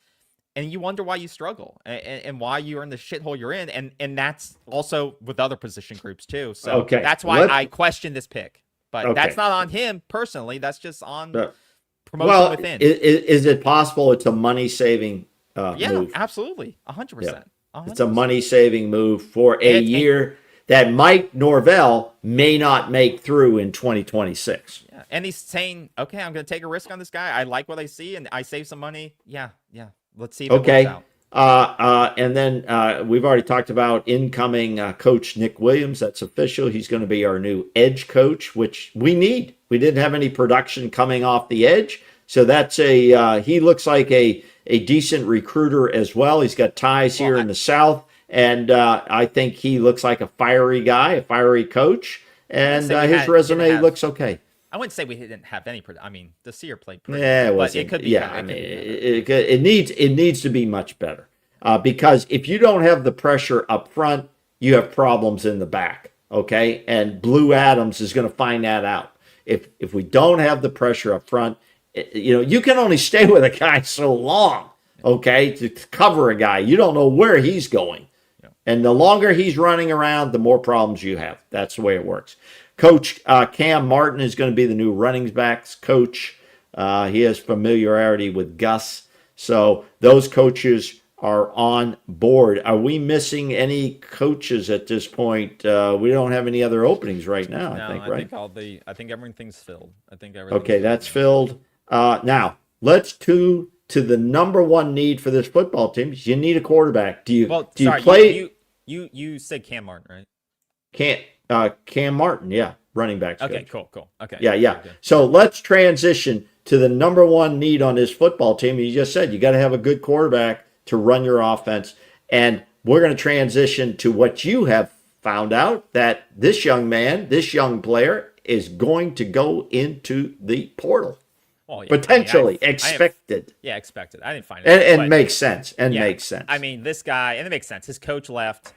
And you wonder why you struggle and why you're in the shithole you're in. And that's also with other position groups, too. So that's why I question this pick. But that's not on him personally. That's just on promotion within. Is it possible it's a money-saving move? Absolutely. 100%. It's a money-saving move for a year that Mike Norvell may not make through in 2026. Yeah. And he's saying, okay, I'm going to take a risk on this guy. I like what I see, and I save some money. Yeah. Let's see if it works out. And then we've already talked about incoming coach Nick Williams. That's official. He's going to be our new edge coach, which we need. We didn't have any production coming off the edge. So that's he looks like a decent recruiter as well. He's got ties here in the South. And I think he looks like a fiery guy, a fiery coach. And his resume looks okay. I wouldn't say we didn't have any. I mean, the Seer played pretty well, but it could be. Yeah, I mean, it needs to be much better because if you don't have the pressure up front, you have problems in the back. Okay, and Blue Adams is going to find that out. If we don't have the pressure up front, you can only stay with a guy so long. Okay, to cover a guy, you don't know where he's going, and the longer he's running around, the more problems you have. That's the way it works. Coach Cam Martin is going to be the new running backs coach. He has familiarity with Gus. So those coaches are on board. Are we missing any coaches at this point? We don't have any other openings right now, I think, right? I think everything's filled. Okay, that's filled. Now, let's to the number one need for this football team. You need a quarterback. Do you play? You said Cam Martin, right? Cam Martin, running backs. Okay, coach. cool. Okay. Yeah. Okay. So let's transition to the number one need on this football team. You just said you got to have a good quarterback to run your offense. And we're going to transition to what you have found out, that this young player is going to go into the portal. Well, potentially expected. Expected. I didn't find it. And makes sense. Makes sense. I mean, this guy, and it makes sense. His coach left,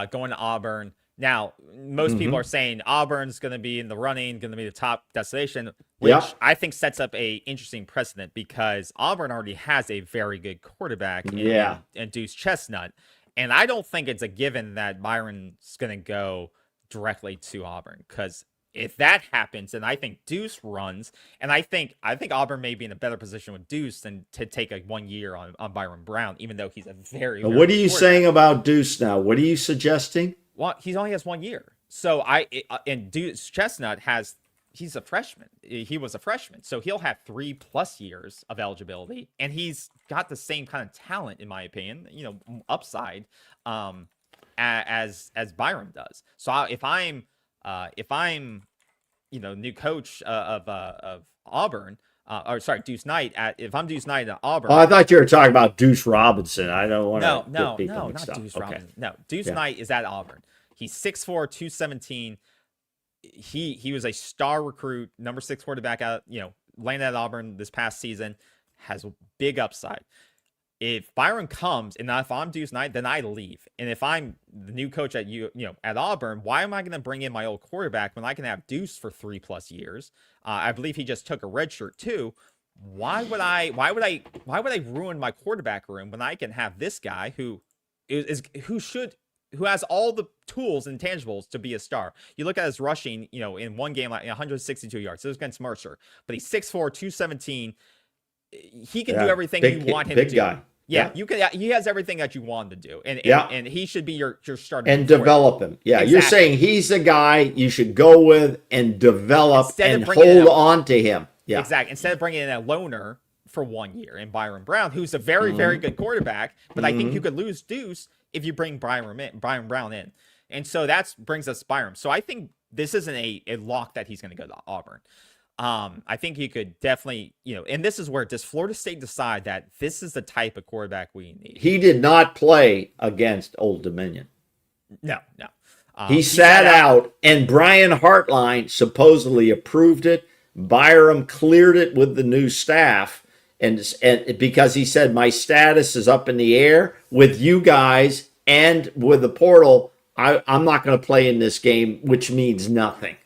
going to Auburn. Now, most people are saying Auburn's going to be in the running, going to be the top destination, which I think sets up a interesting precedent because Auburn already has a very good quarterback in Deuce Chestnut. And I don't think it's a given that Byron's going to go directly to Auburn because if that happens, and I think Deuce runs, and I think Auburn may be in a better position with Deuce than to take 1 year on Byron Brown, even though he's a very what are you saying about Deuce now? What are you suggesting? Well, he only has 1 year. So and Deuce Chestnut he's a freshman. He was a freshman. So he'll have 3+ years of eligibility. And he's got the same kind of talent, in my opinion, upside, as Byron does. So if I'm If I'm, new coach of Auburn, or sorry, Deuce Knight if I'm Deuce Knight at Auburn. Oh, I thought you were talking about Deuce Robinson. I don't want to No, get people not mixed up. Deuce Okay. Robinson. No, Deuce Knight is at Auburn. He's 6'4", 217. He was a star recruit, number 6 quarterback out, landed at Auburn this past season, has a big upside. If Byron comes and if I'm Deuce Knight, then I leave. And if I'm the new coach at at Auburn, why am I going to bring in my old quarterback when I can have Deuce for 3+ years? I believe he just took a red shirt too. Why would I ruin my quarterback room when I can have this guy who has all the tools and tangibles to be a star? You look at his rushing, in one game, like 162 yards. This was against Mercer, but he's 6'4", 217. He can do everything you want him to do. Big guy. Yeah, you can. He has everything that you want him to do, and he should be your starter and develop him. Yeah, exactly. You're saying he's the guy you should go with and develop and hold on to him. Yeah, exactly. Instead of bringing in a loner for 1 year and Byron Brown, who's a very very good quarterback, but I think you could lose Deuce if you bring Byron Brown in, and so that brings us Byron. So I think this isn't a lock that he's going to go to Auburn. I think you could definitely, and this is where does Florida State decide that this is the type of quarterback we need? He did not play against Old Dominion. No. He sat out, and Brian Hartline supposedly approved it. Byram cleared it with the new staff, and because he said my status is up in the air with you guys and with the portal, I'm not going to play in this game, which means nothing.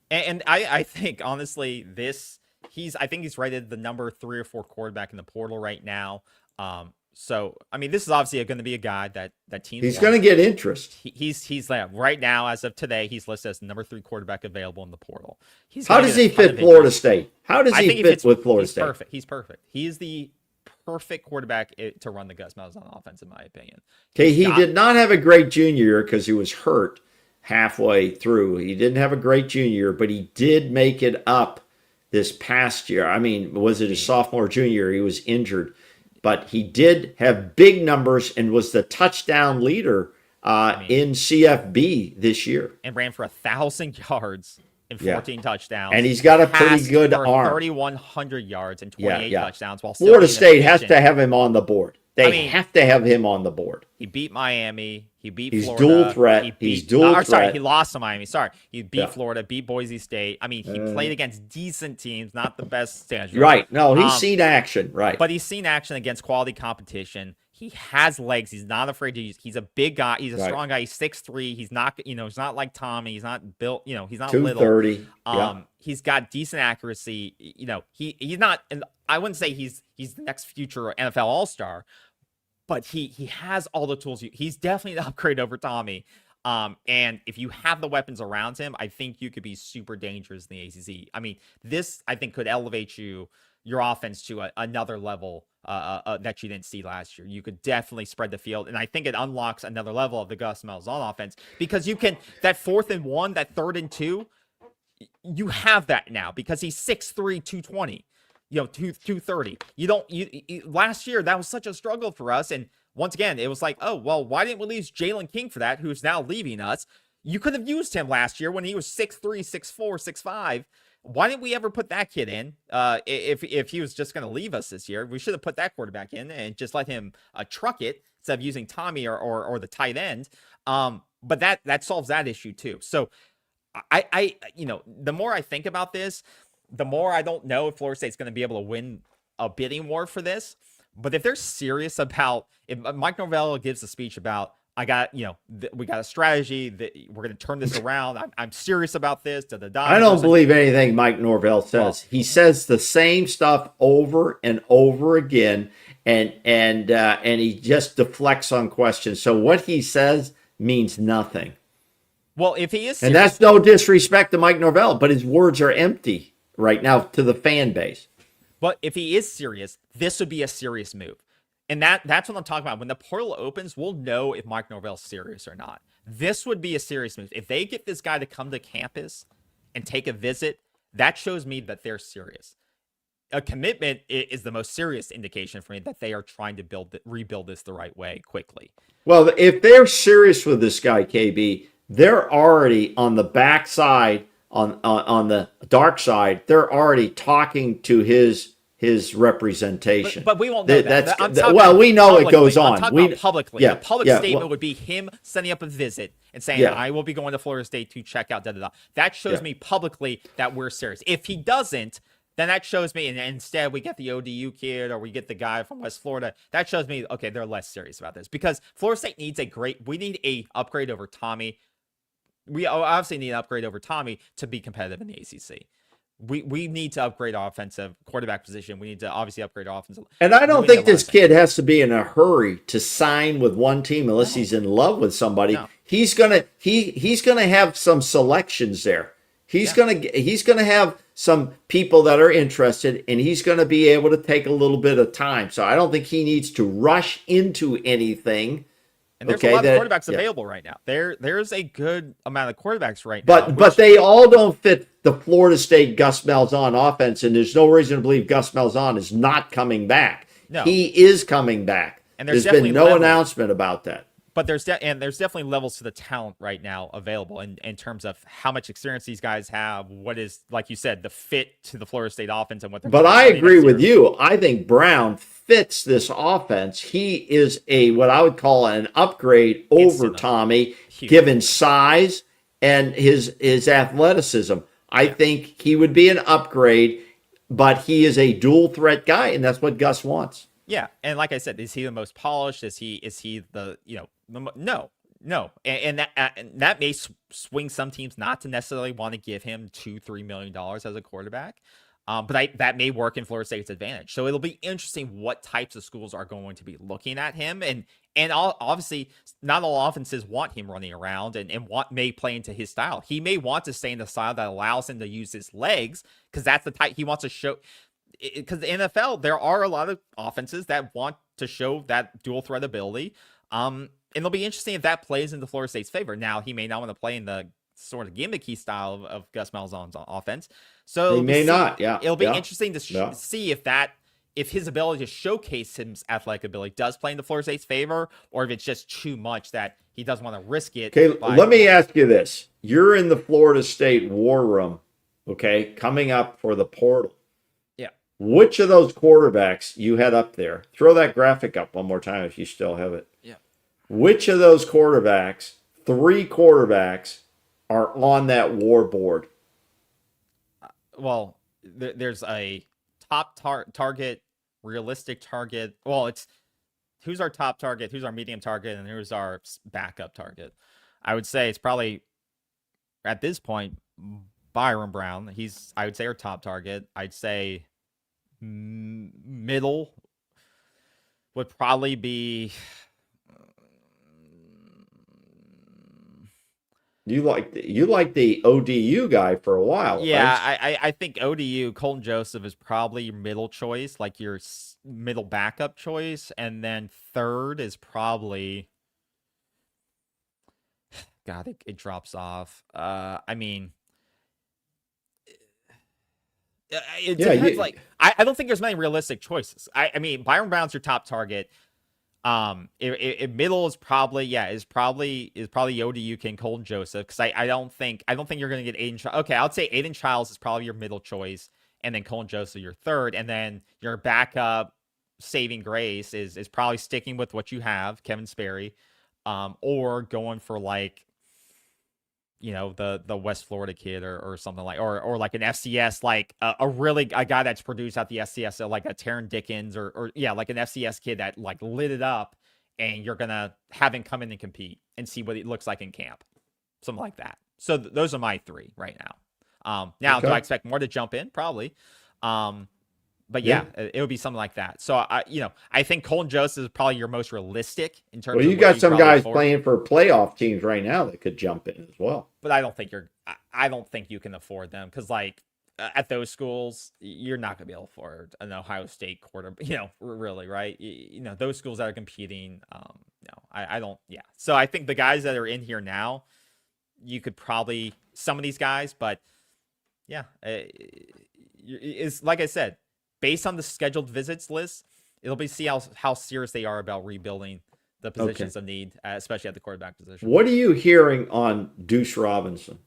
And I think, honestly, I think he's rated the number 3 or 4 quarterback in the portal right now. So, I mean, this is obviously going to be a guy that teams He's going to get interest. He's right now, as of today, he's listed as the number 3 quarterback available in the portal. How does he fit Florida State? How does he fit with Florida State? He's perfect. He is the perfect quarterback to run the Gus Malzahn offense, in my opinion. Okay, he did not have a great junior year because he was hurt halfway through. He didn't have a great junior year, but he did make it up this past year. I mean, was it his sophomore, junior year? He was injured, but he did have big numbers and was the touchdown leader in CFB this year. And ran for 1,000 yards and 14 touchdowns. And he's got a pretty good arm. 3,100 yards and 28 touchdowns. While Florida State has to have him on the board. They have to have him on the board. He beat Miami. He beat Florida. He's dual threat. He's dual threat. Sorry, he lost to Miami. Sorry. He beat Florida, beat Boise State. I mean, he played against decent teams, not the best standard. Right. No, he's seen action. Right. But he's seen action against quality competition. He has legs. He's not afraid to use. He's a big guy. He's a strong guy. He's 6'3". He's not, he's not like Tommy. He's not built, he's not 230. Little. He's got decent accuracy. He's not, and I wouldn't say he's the next future NFL All-Star, but he has all the tools. He's definitely an upgrade over Tommy. And if you have the weapons around him, I think you could be super dangerous in the ACC. I mean, this, I think, could elevate your offense to another level that you didn't see last year. You could definitely spread the field. And I think it unlocks another level of the Gus Malzahn offense because you can, that 4th and 1, that 3rd and 2, you have that now because he's 6'3", 220. 230. Last year, that was such a struggle for us. And once again, it was like, oh, well, why didn't we lose Jalen King for that, who's now leaving us? You could have used him last year when he was 6'3", 6'4", 6'5". Why didn't we ever put that kid in? If he was just going to leave us this year, we should have put that quarterback in and just let him truck it instead of using Tommy or the tight end. But that solves that issue too. So I the more I think about this, the more I don't know if Florida State's going to be able to win a bidding war for this. But if they're serious about, if Mike Norvell gives a speech about, we got a strategy that we're going to turn this around. I'm serious about this. I don't believe anything Mike Norvell says. He says the same stuff over and over again, and he just deflects on questions. So what he says means nothing. Well, if he is serious, and that's no disrespect to Mike Norvell, but his words are empty right now to the fan base. But if he is serious, this would be a serious move. And that's what I'm talking about. When the portal opens, we'll know if Mike Norvell's serious or not. This would be a serious move. If they get this guy to come to campus and take a visit, that shows me that they're serious. A commitment is the most serious indication for me that they are trying to rebuild this the right way quickly. Well, if they're serious with this guy, KB, they're already on the backside, on the dark side. They're already talking to his representation. But we won't know that. We know it goes on. I'm talking about publicly. Yeah, the public yeah, statement well, would be him setting up a visit and saying, Yeah. I will be going to Florida State to check out da-da-da. That shows Yeah. me publicly that we're serious. If he doesn't, then that shows me, and instead we get the ODU kid or we get the guy from West Florida, that shows me, okay, they're less serious about this. Because Florida State needs we need a upgrade over Tommy. We obviously need an upgrade over Tommy to be competitive in the ACC. We need to upgrade our offensive quarterback position. We need to obviously upgrade our offensive. And I don't think this kid has to be in a hurry to sign with one team unless he's in love with somebody. No. He's gonna have some selections there. He's gonna have some people that are interested, and he's gonna be able to take a little bit of time. So I don't think he needs to rush into anything. And there's a lot of quarterbacks available right now. There's a good amount of quarterbacks right now. But they all don't fit the Florida State Gus Malzahn offense, and there's no reason to believe Gus Malzahn is not coming back. No. He is coming back. And there's been no announcement about that. But there's definitely levels to the talent right now available in terms of how much experience these guys have, what is, like you said, the fit to the Florida State offense and what they're. But I agree with you. I think Brown fits this offense. He is what I would call an upgrade over Tommy, given size and his athleticism. I think he would be an upgrade, but he is a dual threat guy, and that's what Gus wants. Yeah, and like I said, is he the most polished? Is he the no, and that may swing some teams not to necessarily want to give him $2-3 million as a quarterback, but that may work in Florida State's advantage. So it'll be interesting what types of schools are going to be looking at him, and obviously not all offenses want him running around and may play into his style. He may want to stay in the style that allows him to use his legs because that's the type he wants to show. Because the NFL, there are a lot of offenses that want to show that dual threat ability. And it'll be interesting if that plays into Florida State's favor. Now, he may not want to play in the sort of gimmicky style of Gus Malzahn's offense. So he may not. Yeah, it'll be interesting to see if his ability to showcase his athletic ability does play into Florida State's favor, or if it's just too much that he doesn't want to risk it. Okay, let me ask you this: you're in the Florida State war room, okay, coming up for the portal. Which of those quarterbacks you had up there? Throw that graphic up one more time if you still have it. Yeah. Which of those quarterbacks, 3 quarterbacks, are on that war board? Well, there's a top target, realistic target. Well, it's who's our top target, who's our medium target, and who's our backup target. I would say it's probably, at this point, Byron Brown. I would say, our top target. I'd say middle would probably be you like the ODU guy for a while. Yeah, right? I think ODU Colton Joseph is probably your middle choice, like your middle backup choice, and then third is probably God, it drops off. I mean, it depends. I don't think there's many realistic choices. I mean, Byron Brown's your top target. Middle is probably ODU King, Colton Joseph, because I don't think you're gonna get Aiden. Okay, I'd say Aiden Childs is probably your middle choice, and then Colton Joseph your third, and then your backup saving grace is probably sticking with what you have, Kevin Sperry, or going for like, the West Florida kid or something like, or like an FCS, like a guy that's produced at the FCS, like a Taron Dickens or like an FCS kid that like lit it up, and you're gonna have him come in and compete and see what it looks like in camp, something like that. So those are my 3 right now. Now, do I expect more to jump in? Probably. But yeah, it would be something like that. So I think Colton Joseph is probably your most realistic in terms. Well, you got some guys playing for playoff teams right now that could jump in as well. But I don't think you can afford them, because like at those schools, you're not going to be able to afford an Ohio State quarterback. Really, right? Those schools that are competing. No, I don't. Yeah. So I think the guys that are in here now, you could probably some of these guys, but yeah, it's like I said. Based on the scheduled visits list, it'll be see how serious they are about rebuilding the positions of need, especially at the quarterback position. What are you hearing on Deuce Robinson?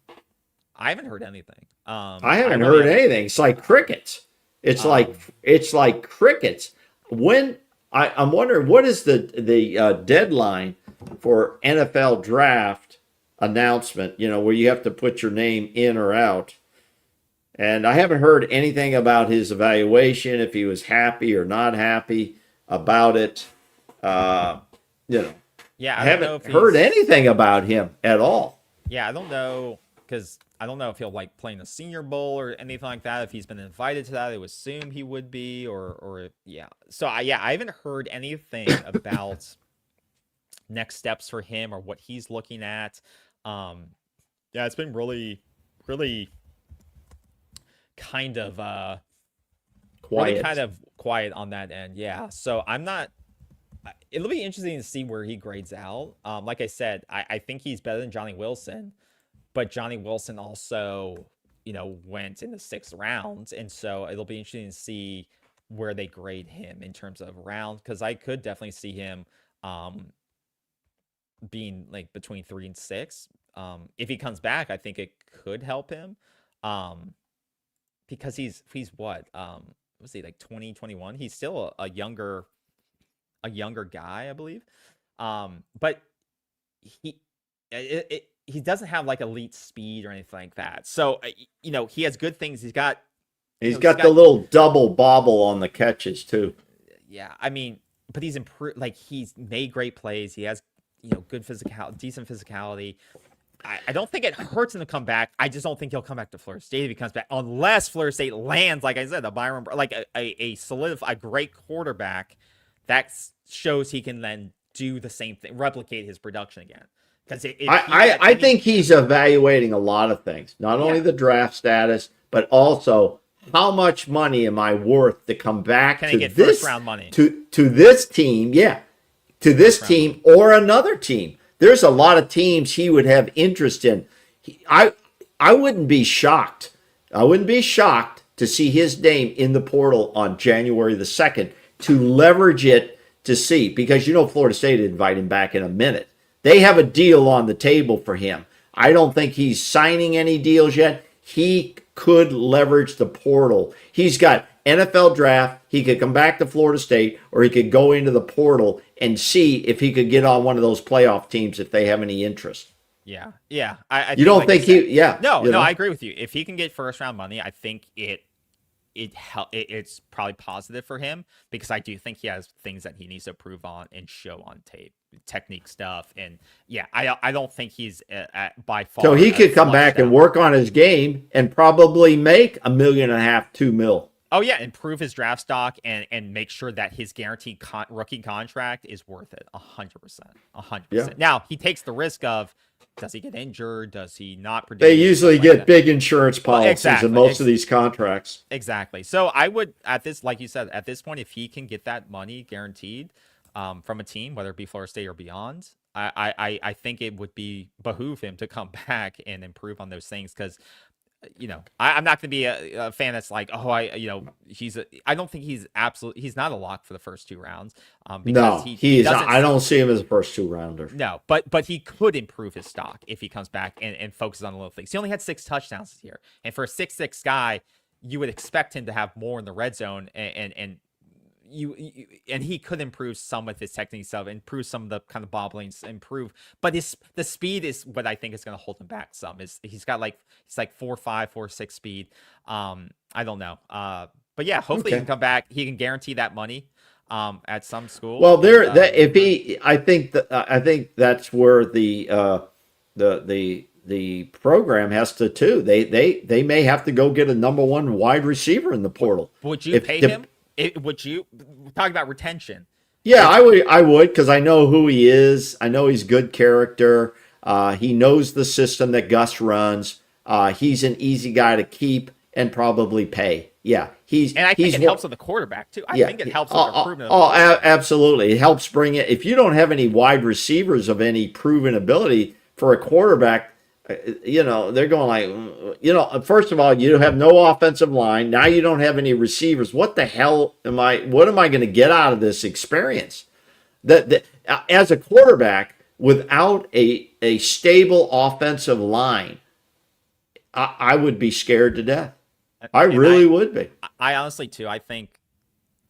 I haven't heard anything. I haven't heard anything. It's like crickets. It's like crickets. When I'm wondering what is the deadline for NFL draft announcement? Where you have to put your name in or out. And I haven't heard anything about his evaluation, if he was happy or not happy about it. Yeah, I haven't heard anything about him at all. Yeah, I don't know, because I don't know if he'll like play in the Senior Bowl or anything like that. If he's been invited to that, I would assume he would be, or yeah. So I haven't heard anything about next steps for him or what he's looking at. Yeah, it's been really, really kind of quiet. Really kind of quiet on that end. Yeah. So I'm not. It'll be interesting to see where he grades out. Like I said, I think he's better than Johnny Wilson, but Johnny Wilson also, went in the 6th round, and so it'll be interesting to see where they grade him in terms of round, because I could definitely see him being like between 3 and 6. If he comes back, I think it could help him, because he's what was he, like 20, 21? He's still a younger guy, I believe. But he doesn't have like elite speed or anything like that. So he has good things. He's got the little double bobble on the catches too. Yeah, I mean, but he's improved. Like, he's made great plays. He has good decent physicality. I don't think it hurts him to come back. I just don't think he'll come back to Florida State if he comes back, unless Florida State lands, like I said, a great quarterback that shows he can then do the same thing, replicate his production again. Because I think he's evaluating a lot of things, not only the draft status, but also how much money am I worth to come back to this first round money to this team, to this team or another team. There's a lot of teams he would have interest in. I wouldn't be shocked. I wouldn't be shocked to see his name in the portal on January the 2nd to leverage it to see, because Florida State would invite him back in a minute. They have a deal on the table for him. I don't think he's signing any deals yet. He could leverage the portal. He's got NFL draft. He could come back to Florida State, or he could go into the portal and see if he could get on one of those playoff teams if they have any interest. Yeah. I I agree with you. If he can get first round money, I think it's probably positive for him, because I do think he has things that he needs to prove on and show on tape, technique stuff, and I don't think he's by far. So he could come back and work on his game and probably make $1.5 million, $2 million. Oh yeah, improve his draft stock and make sure that his guaranteed rookie contract is worth it 100%. 100%. Yeah. Now he takes the risk of, does he get injured? Does he not produce? They usually get big insurance policies in most of these contracts. Exactly. So I would, like you said, at this point, if he can get that money guaranteed from a team, whether it be Florida State or beyond, I think it would behoove him to come back and improve on those things, because I'm not going to be a fan that's like, I don't think he's not a lock for the first 2 rounds. No, he is. I don't see him as a first 2-rounder. No, but he could improve his stock if he comes back and focuses on the little things. He only had 6 touchdowns this year, and for a 6'6" guy, you would expect him to have more in the red zone, and he could improve some with his technique stuff, improve some of the kind of bobblings, but the speed is what I think is going to hold him back some. He's like 4.5, 4.6 speed. I don't know. But yeah, hopefully he can come back. He can guarantee that money at some school. Well, I think that's where the program has to too. They may have to go get a number 1 wide receiver in the portal. Would you pay him? Would you talk about retention? Yeah, I would, because I know who he is. I know he's good character. He knows the system that Gus runs. He's an easy guy to keep and probably pay. Yeah, I think it helps with the quarterback too. I think it helps with improvement. Absolutely, it helps bring it. If you don't have any wide receivers of any proven ability for a quarterback, they're going like, first of all, you have no offensive line. Now you don't have any receivers. What the hell what am I going to get out of this experience? As a quarterback, without a stable offensive line, I would be scared to death. I really would be. I honestly too. I think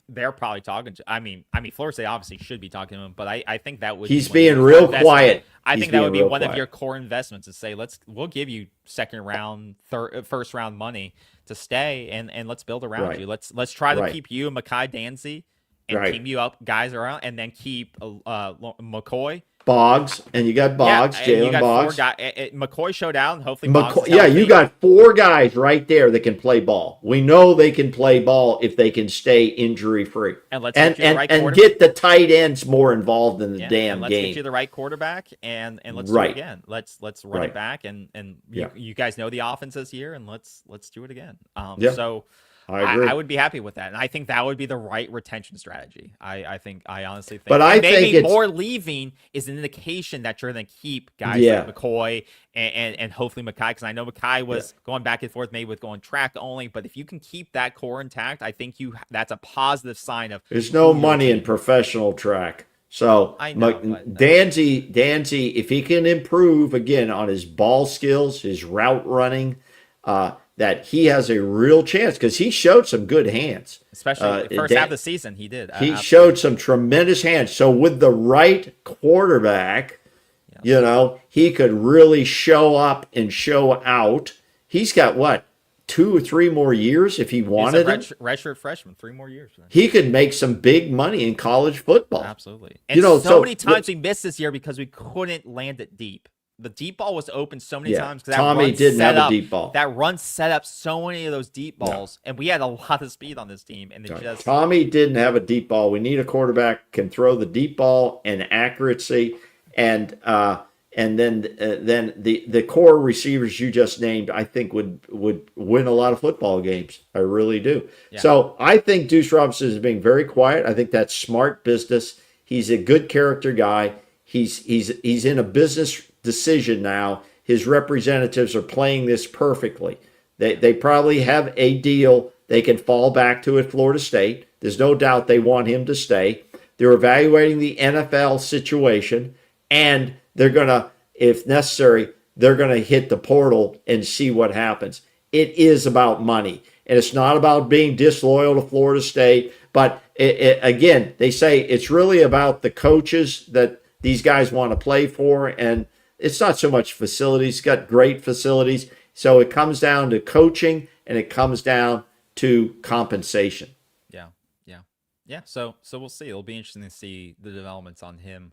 they're probably talking to. I mean, Florida State obviously should be talking to him, but I think that would. He's being real quiet. I think that would be one of your core investments to say, we'll give you second round, first round money to stay, and let's build around you. Let's try to keep you and Mekhi Danzy and keep you up guys around, and then keep McCoy. Boggs, and you got Boggs, Jalen Boggs. McCoy showed out, and hopefully Boggs you got 4 guys right there that can play ball. We know they can play ball if they can stay injury free. And let's and get the tight ends more involved in the damn let's game. Get you the right quarterback, and let's do it again. Let's run it back, and you guys know the offense this year, and let's do it again. So. I would be happy with that, and I think that would be the right retention strategy. I honestly think. But I think maybe more leaving is an indication that you're going to keep guys like McCoy and hopefully Mekhi, because I know Mekhi was going back and forth, maybe with going track only. But if you can keep that core intact, I think that's a positive sign of. There's no money in professional track. So I know, Danzy, if he can improve again on his ball skills, his route running, that he has a real chance, because he showed some good hands. Especially the first half of the season, he did. He showed some tremendous hands. So with the right quarterback, he could really show up and show out. He's got, 2 or 3 more years if he wanted it? Redshirt freshman, 3 more years. Man. He could make some big money in college football. Absolutely. And so many times we missed this year because we couldn't land it deep. The deep ball was open so many times because Tommy didn't have a deep ball. That run set up so many of those deep balls, and we had a lot of speed on this team. And Tommy didn't have a deep ball. We need a quarterback who can throw the deep ball and accuracy, and then the core receivers you just named, I think would win a lot of football games. I really do. Yeah. So I think Deuce Robinson is being very quiet. I think that's smart business. He's a good character guy. He's in a business decision now. His representatives are playing this perfectly. They probably have a deal they can fall back to at Florida State. There's no doubt they want him to stay. They're evaluating the NFL situation, and they're going to, if necessary, they're going to hit the portal and see what happens. It is about money, and it's not about being disloyal to Florida State. But again, they say it's really about the coaches that these guys want to play for, and it's not so much facilities. It's got great facilities. So it comes down to coaching, and it comes down to compensation. Yeah. So we'll see. It'll be interesting to see the developments on him.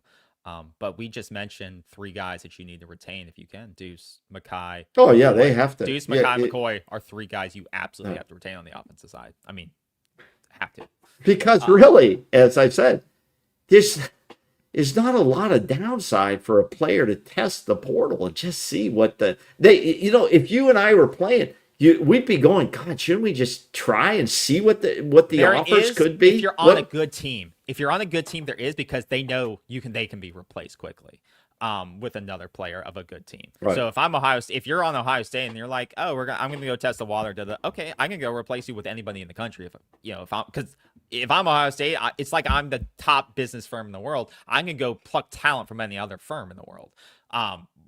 But we just mentioned 3 guys that you need to retain if you can. Deuce, Mekhi. Oh, yeah, they have to. Deuce, Mekhi, McCoy are 3 guys you absolutely have to retain on the offensive side. I mean, have to. Because really, as I said, this is not a lot of downside for a player to test the portal and just see what if you and I were playing, we'd be going, God, shouldn't we just try and see what the offers could be? If you're on a good team, there is, because they know they can be replaced quickly with another player of a good team. Right. So if you're on Ohio State and you're like, oh, I'm going to go test the water, okay, I can go replace you with anybody in the country if I'm Ohio State, it's like I'm the top business firm in the world. I'm going to go pluck talent from any other firm in the world.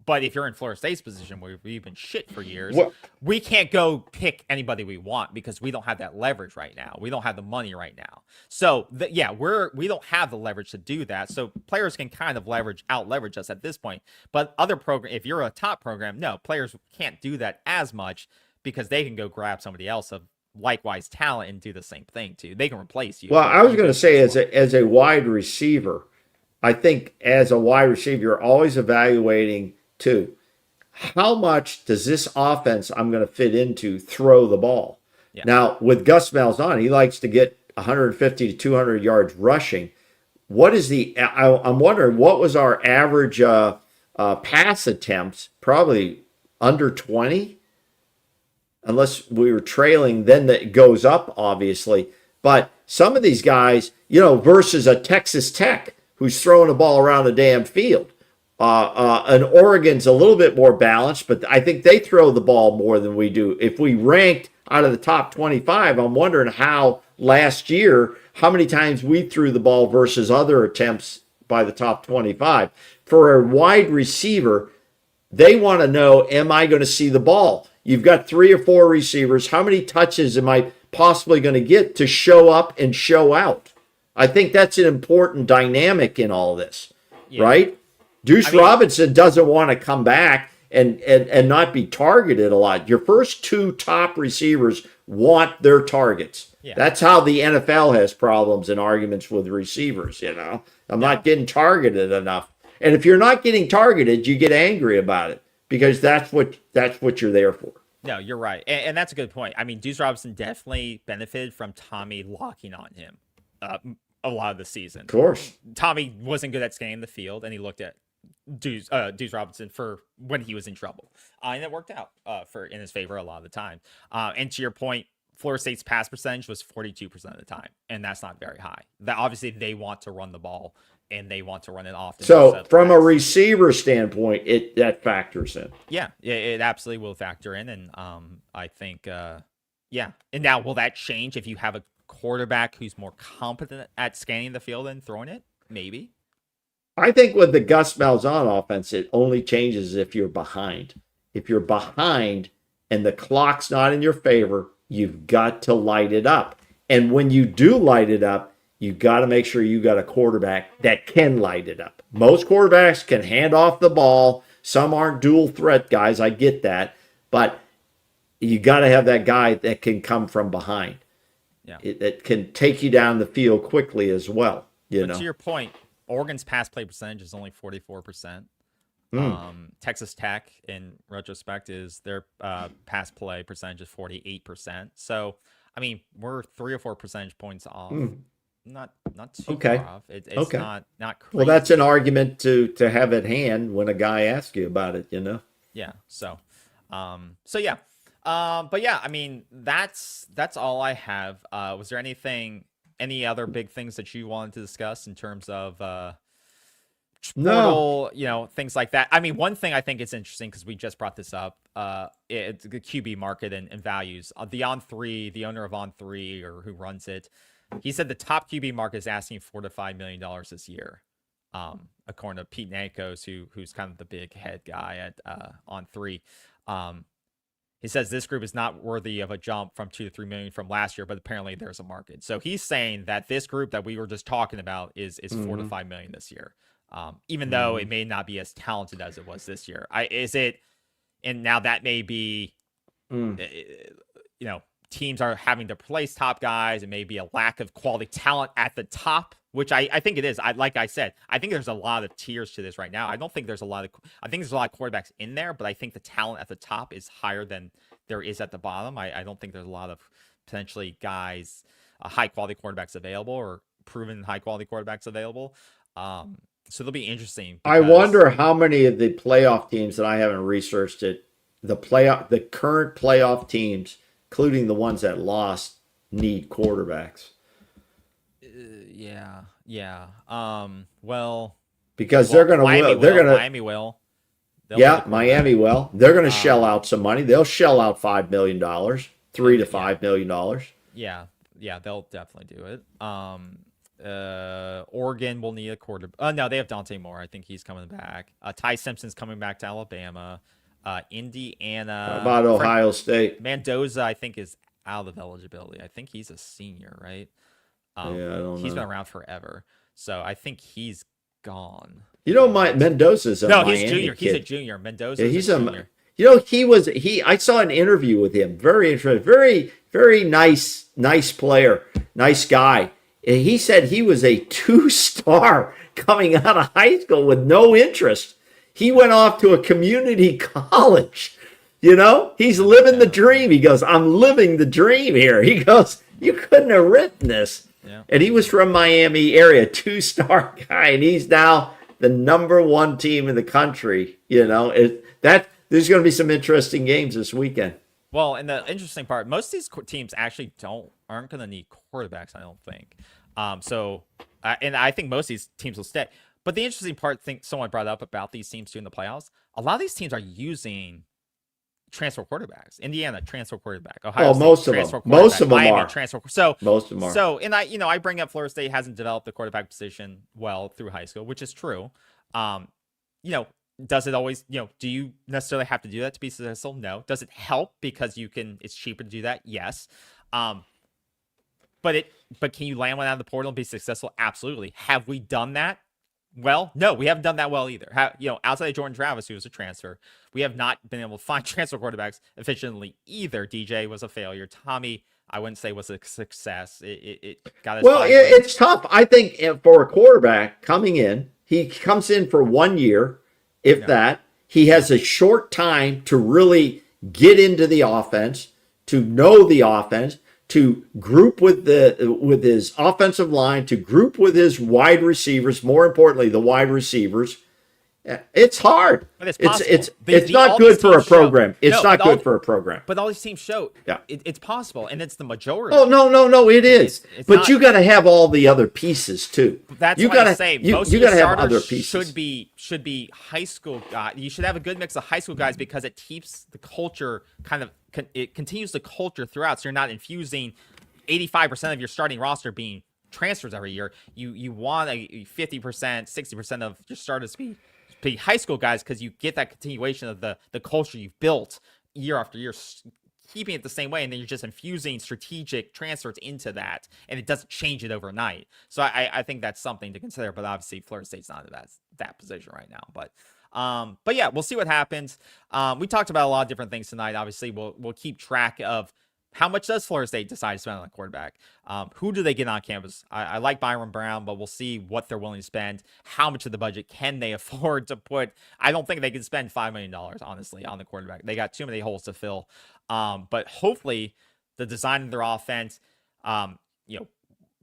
But if you're in Florida State's position where we've been shit for years, we can't go pick anybody we want because we don't have that leverage right now. We don't have the money right now. So we don't have the leverage to do that. So players can kind of out leverage us at this point. But other program, if you're a top program, no, players can't do that as much because they can go grab somebody else of likewise talent and do the same thing too. They can replace you. Well, I was going to say as a wide receiver, I think as a wide receiver, you're always evaluating too, how much does this offense I'm going to fit into throw the ball? Yeah. Now, with Gus Malzahn, he likes to get 150 to 200 yards rushing. What is I'm wondering, what was our average pass attempts? Probably under 20, unless we were trailing, then that goes up, obviously. But some of these guys, versus a Texas Tech who's throwing the ball around the damn field. And Oregon's a little bit more balanced, but I think they throw the ball more than we do. If we ranked out of the top 25, I'm wondering how last year, how many times we threw the ball versus other attempts by the top 25. For a wide receiver, they want to know, am I going to see the ball? You've got 3 or 4 receivers. How many touches am I possibly going to get to show up and show out? I think that's an important dynamic in all this, right? Deuce Robinson doesn't want to come back and not be targeted a lot. Your first 2 top receivers want their targets. Yeah. That's how the NFL has problems and arguments with receivers, I'm not getting targeted enough. And if you're not getting targeted, you get angry about it because that's what you're there for. No, you're right. And that's a good point. I mean, Deuce Robinson definitely benefited from Tommy locking on him a lot of the season. Of course. Tommy wasn't good at scanning the field, and he looked at Deuce Robinson for when he was in trouble. And it worked out in his favor a lot of the time. And to your point, Florida State's pass percentage was 42% of the time, and that's not very high. That obviously they want to run the ball, and they want to run it often. So from a receiver standpoint, that factors in. Yeah, it absolutely will factor in, and I think, yeah. And now, will that change if you have a quarterback who's more competent at scanning the field and throwing it? Maybe. I think with the Gus Malzahn offense, it only changes if you're behind. If you're behind and the clock's not in your favor, you've got to light it up. And when you do light it up, you got to make sure you got a quarterback that can light it up. Most quarterbacks can hand off the ball. Some aren't dual threat guys. I get that. But you got to have that guy that can come from behind. Yeah. That can take you down the field quickly as well. But to your point, Oregon's pass play percentage is only 44%. Texas Tech, in retrospect, is their pass play percentage is 48%. So, I mean, we're 3 or 4 percentage points off. Not too far off. It's not crazy. Well, that's an argument to have at hand when a guy asks you about it, Yeah. So, yeah. But yeah, I mean, that's all I have. Was there any other big things that you wanted to discuss in terms of portal, things like that? I mean, one thing I think is interesting, because we just brought this up, it's the QB market and values. The On3, the owner of On3, or who runs it, he said the top QB market is asking $4 to $5 million this year, according to Pete Nankos, who's kind of the big head guy at On3. He says this group is not worthy of a jump from 2 to 3 million from last year, but apparently there's a market. So he's saying that this group that we were just talking about is 4 to 5 million this year, even though it may not be as talented as it was this year. And now that may be, teams are having to replace top guys. It may be a lack of quality talent at the top, which I think it is. Like I said, I think there's a lot of tiers to this right now. I think there's a lot of quarterbacks in there, but I think the talent at the top is higher than there is at the bottom. I don't think there's a lot of potentially guys, high quality quarterbacks available, or proven high quality quarterbacks available. So it'll be interesting. I wonder how many of the playoff teams that I haven't researched it, the current playoff teams, including the ones that lost, need quarterbacks. Yeah. Because they're going to Miami will. Miami will. They're going to shell out some money. They'll shell out $5 million, $3 to $5 million. Yeah, they'll definitely do it. Oregon will need a quarterback. No, they have Dante Moore. I think he's coming back. Ty Simpson's coming back to Alabama. Indiana. How about Ohio State? Mendoza, I think, is out of eligibility. I think he's a senior, right? I don't know. He's been around forever, so I think he's gone. Mendoza's a Miami he's junior. Kid. He's a junior. Mendoza. Yeah, he's a junior. I saw an interview with him. Very interesting. Very, very nice player. Nice guy. And he said he was a 2-star coming out of high school with no interest. He went off to a community college. He's living the dream. He goes, I'm living the dream here. He goes, you couldn't have written this. Yeah. And he was from Miami area, 2-star guy, and he's now the number 1 team in the country. There's going to be some interesting games this weekend. Well, and the interesting part, most of these teams actually aren't going to need quarterbacks, I don't think. And I think most of these teams will stay. But the interesting part, I think someone brought up about these teams too in the playoffs, a lot of these teams are using, transfer quarterbacks. Indiana transfer quarterback. Ohio Oh, State most of them. transfer Most quarterback. of them Miami are. transfer. So Most of them are. so and I bring up Florida State hasn't developed the quarterback position well through high school, which is true. You know, does it always, do you necessarily have to do that to be successful? No. Does it help because it's cheaper to do that? Yes. But can you land one out of the portal and be successful? Absolutely. Have we done that? Well, no, we haven't done that well either. Outside of Jordan Travis, who was a transfer, we have not been able to find transfer quarterbacks efficiently either. DJ was a failure. Tommy, I wouldn't say was a success. It got us. Well, it's tough. I think for a quarterback coming in, he comes in for 1 year, if that. He has a short time to really get into the offense, to know the offense, to group with his offensive line, to group with his wide receivers. More importantly, the wide receivers. It's hard. But it's possible. It's not good for a program. It's not good for a program. But all these teams show it's possible, and it's the majority. Oh, no, it is. But not, you got to have all the other pieces too. That's you what I gotta, say. You, Most you of the gotta have other starters pieces. should be high school guys. You should have a good mix of high school guys because it keeps the culture it continues the culture throughout. So you're not infusing 85% of your starting roster being transfers every year. You want a 50%, 60% of your starters to be high school guys because you get that continuation of the culture you've built year after year, keeping it the same way, and then you're just infusing strategic transfers into that, and it doesn't change it overnight. So I think that's something to consider, but obviously Florida State's not in that position right now. But yeah, we'll see what happens. We talked about a lot of different things tonight. Obviously, we'll keep track of how much does Florida State decide to spend on a quarterback? Who do they get on campus? I like Byron Brown, but we'll see what they're willing to spend. How much of the budget can they afford to put? I don't think they can spend $5 million, honestly, on the quarterback. They got too many holes to fill. But hopefully the design of their offense,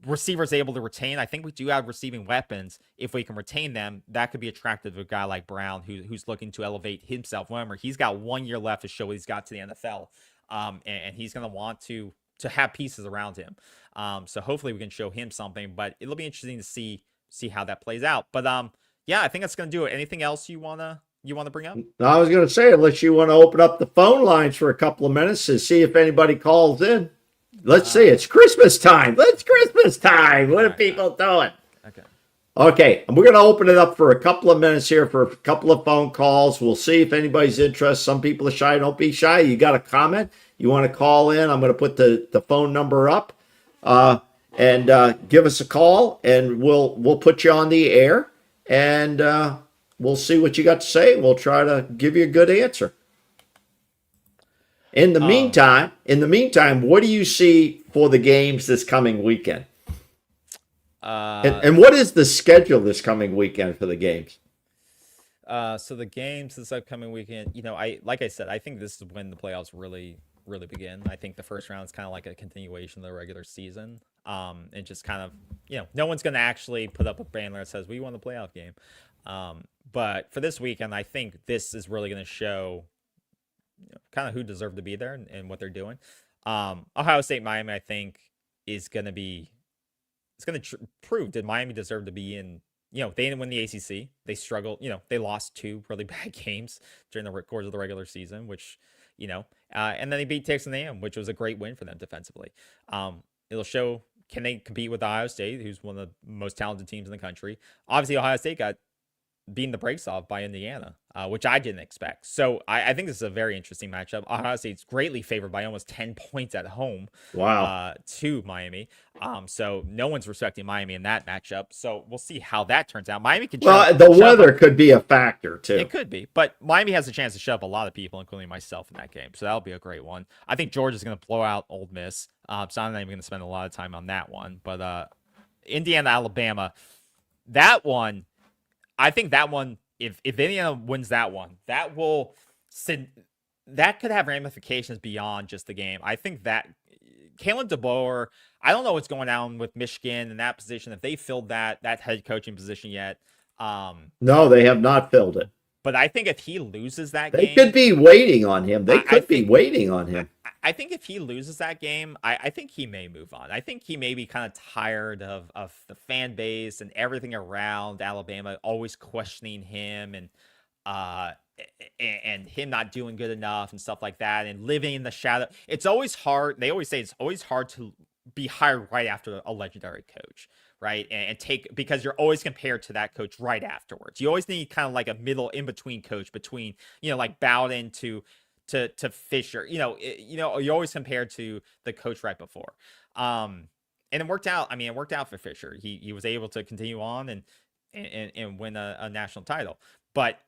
receivers able to retain. I think we do have receiving weapons. If we can retain them, that could be attractive to a guy like Brown who's looking to elevate himself. Remember, he's got 1 year left to show what he's got to the NFL. And he's going to want to have pieces around him. So hopefully we can show him something, but it'll be interesting to see how that plays out. But yeah, I think that's going to do it. Anything else you want to bring up? I was going to say, unless you want to open up the phone lines for a couple of minutes to see if anybody calls in. Let's see. It's Christmas time. It's Christmas time. What are people doing? Okay, and we're going to open it up for a couple of minutes here for a couple of phone calls. We'll see if anybody's interested. Some people are shy. Don't be shy. You got a comment? You want to call in? I'm going to put the phone number up and give us a call, and we'll put you on the air, and we'll see what you got to say. We'll try to give you a good answer. In the meantime, what do you see for the games this coming weekend? And what is the schedule this coming weekend for the games? So the games this upcoming weekend, like I said, I think this is when the playoffs really, really begin. I think the first round is kind of like a continuation of the regular season. And just kind of, no one's going to actually put up a banner that says we won the playoff game. But for this weekend, I think this is really going to show kind of who deserved to be there and what they're doing. Ohio State, Miami, I think is going to be. It's going to prove, did Miami deserve to be in, they didn't win the ACC. They struggled, they lost 2 really bad games during the course of the regular season, which, and then they beat Texas A&M, which was a great win for them defensively. It'll show, can they compete with Ohio State, who's one of the most talented teams in the country? Obviously, Ohio State got beaten the brakes off by Indiana, which I didn't expect. So I think this is a very interesting matchup. Ohio State's greatly favored by almost 10 points at home. Wow. To Miami. So no one's respecting Miami in that matchup. So we'll see how that turns out. Miami can. Well, the weather could be a factor too. It could be, but Miami has a chance to shove a lot of people, including myself, in that game. So that'll be a great one. I think Georgia's going to blow out Ole Miss. So I'm not even going to spend a lot of time on that one. But Indiana, Alabama, that one. I think that one, if Indiana wins that one, that could have ramifications beyond just the game. I think that Kalen DeBoer, I don't know what's going on with Michigan in that position, if they filled that head coaching position yet. No, they have not filled it. But I think if he loses that game... They could be waiting on him. I think if he loses that game, I think he may move on. I think he may be kind of tired of the fan base and everything around Alabama always questioning him. And and him not doing good enough and stuff like that, and living in the shadow. It's always hard. They always say it's always hard to be hired right after a legendary coach, right? And take, because you're always compared to that coach right afterwards. You always need kind of like a middle in between coach between, like Bowden to Fisher. You're always compared to the coach right before. And it worked out. I mean, it worked out for Fisher. He was able to continue on and win a national title. But